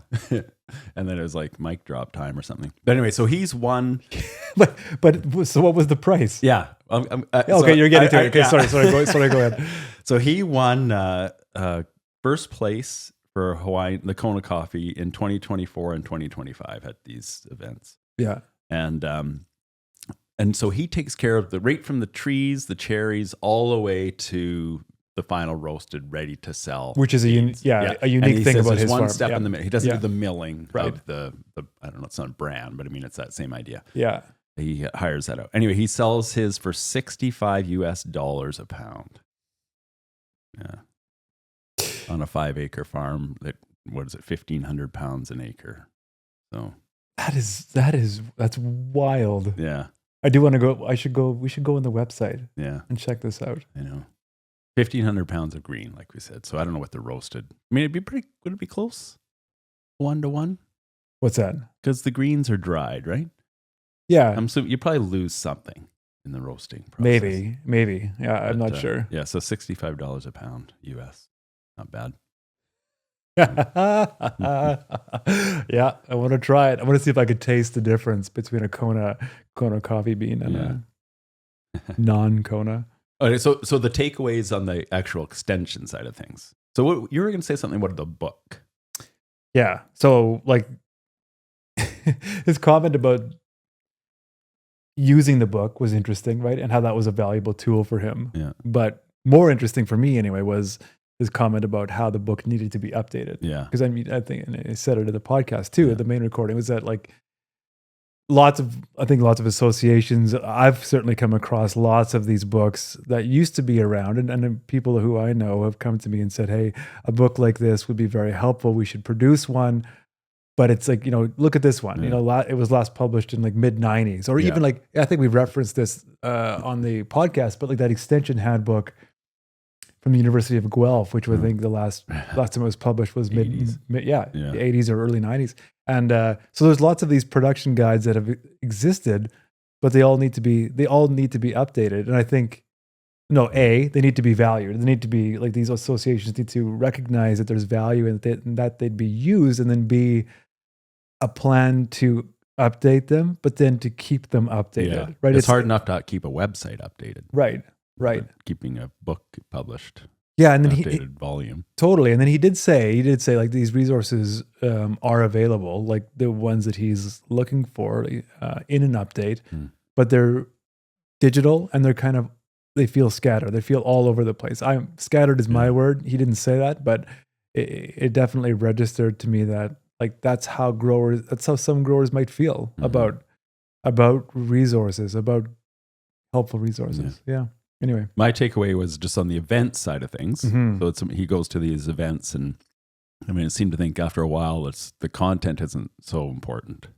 And then it was like mic drop time or something. But anyway, so he's won. but so what was the price? Yeah. Okay, you're getting to it. Okay, sorry, go ahead. So he won first place for Hawaii, the Kona coffee in 2024 and 2025 at these events. Yeah. And so he takes care of the right from the trees, the cherries, all the way to the final roasted, ready to sell. Which is a unique thing about his farm. One step in the middle. He doesn't do the milling right. of the I don't know, it's not a brand, but I mean, it's that same idea. Yeah. He hires that out. Anyway, he sells his for $65 a pound. Yeah. On a 5-acre farm that, what is it, 1,500 pounds an acre. So that's wild. Yeah. I do want to go. We should go on the website. Yeah. And check this out. I know. 1,500 pounds of green, like we said. So I don't know what the roasted. I mean, would it be close? 1-to-1? What's that? Because the greens are dried, right? Yeah. So you probably lose something in the roasting process. Maybe. Yeah, I'm not sure. Yeah, so $65 a pound US. Not bad. Yeah, I want to try it. I want to see if I could taste the difference between a Kona coffee bean and a non-Kona. Okay, so the takeaways on the actual extension side of things. So what, you were going to say something about the book. Yeah. So like his comment about using the book was interesting, right? And how that was a valuable tool for him. Yeah. But more interesting for me anyway was his comment about how the book needed to be updated. Yeah. Because I mean, I think, and I said it in the podcast too, at the main recording, was that like lots of associations. I've certainly come across lots of these books that used to be around, and people who I know have come to me and said, hey, a book like this would be very helpful. We should produce one. But it's like, look at this one. Yeah. It was last published in like mid-90s, or even like, I think we referenced this on the podcast, but like that extension handbook from the University of Guelph, which I think the last time it was published was the 80s or early 90s. And so there's lots of these production guides that have existed, but they all need to be updated. And I think, they need to be valued. They need to be like, these associations need to recognize that there's value in that they'd be used, and then be a plan to update them, but then to keep them updated. Yeah. Right? It's hard enough to keep a website updated. Right. Keeping a book published. Yeah, and then updated volume. Totally. And then he did say like these resources are available, like the ones that he's looking for in an update, but they're digital and they feel scattered. They feel all over the place. Scattered is my word. He didn't say that, but it definitely registered to me that like that's how some growers might feel about resources, about helpful resources. Yeah. Anyway, my takeaway was just on the event side of things. So he goes to these events, and I mean, it seemed to think after a while the content isn't so important.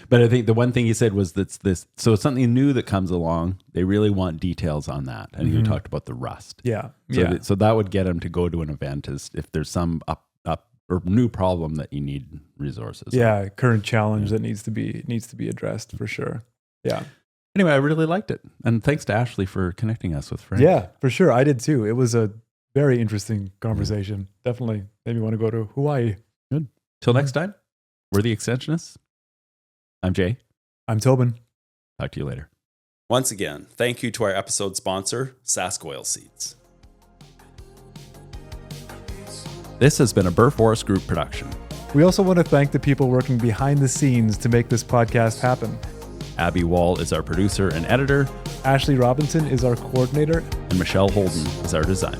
But I think the one thing he said was that so it's something new that comes along. They really want details on that, and he talked about the rust. Yeah, So that would get him to go to an event is if there's some up or new problem that you need resources. Yeah, current challenge that needs to be addressed for sure. Yeah. Anyway, I really liked it. And thanks to Ashley for connecting us with Frank. Yeah, for sure. I did too. It was a very interesting conversation. Definitely made me want to go to Hawaii. Good. Till next time, we're the Extensionists. I'm Jay. I'm Toban. Talk to you later. Once again, thank you to our episode sponsor, Sask Oilseeds. This has been a Burr Forest Group production. We also want to thank the people working behind the scenes to make this podcast happen. Abby Wall is our producer and editor. Ashley Robinson is our coordinator. And Michelle Holden is our designer.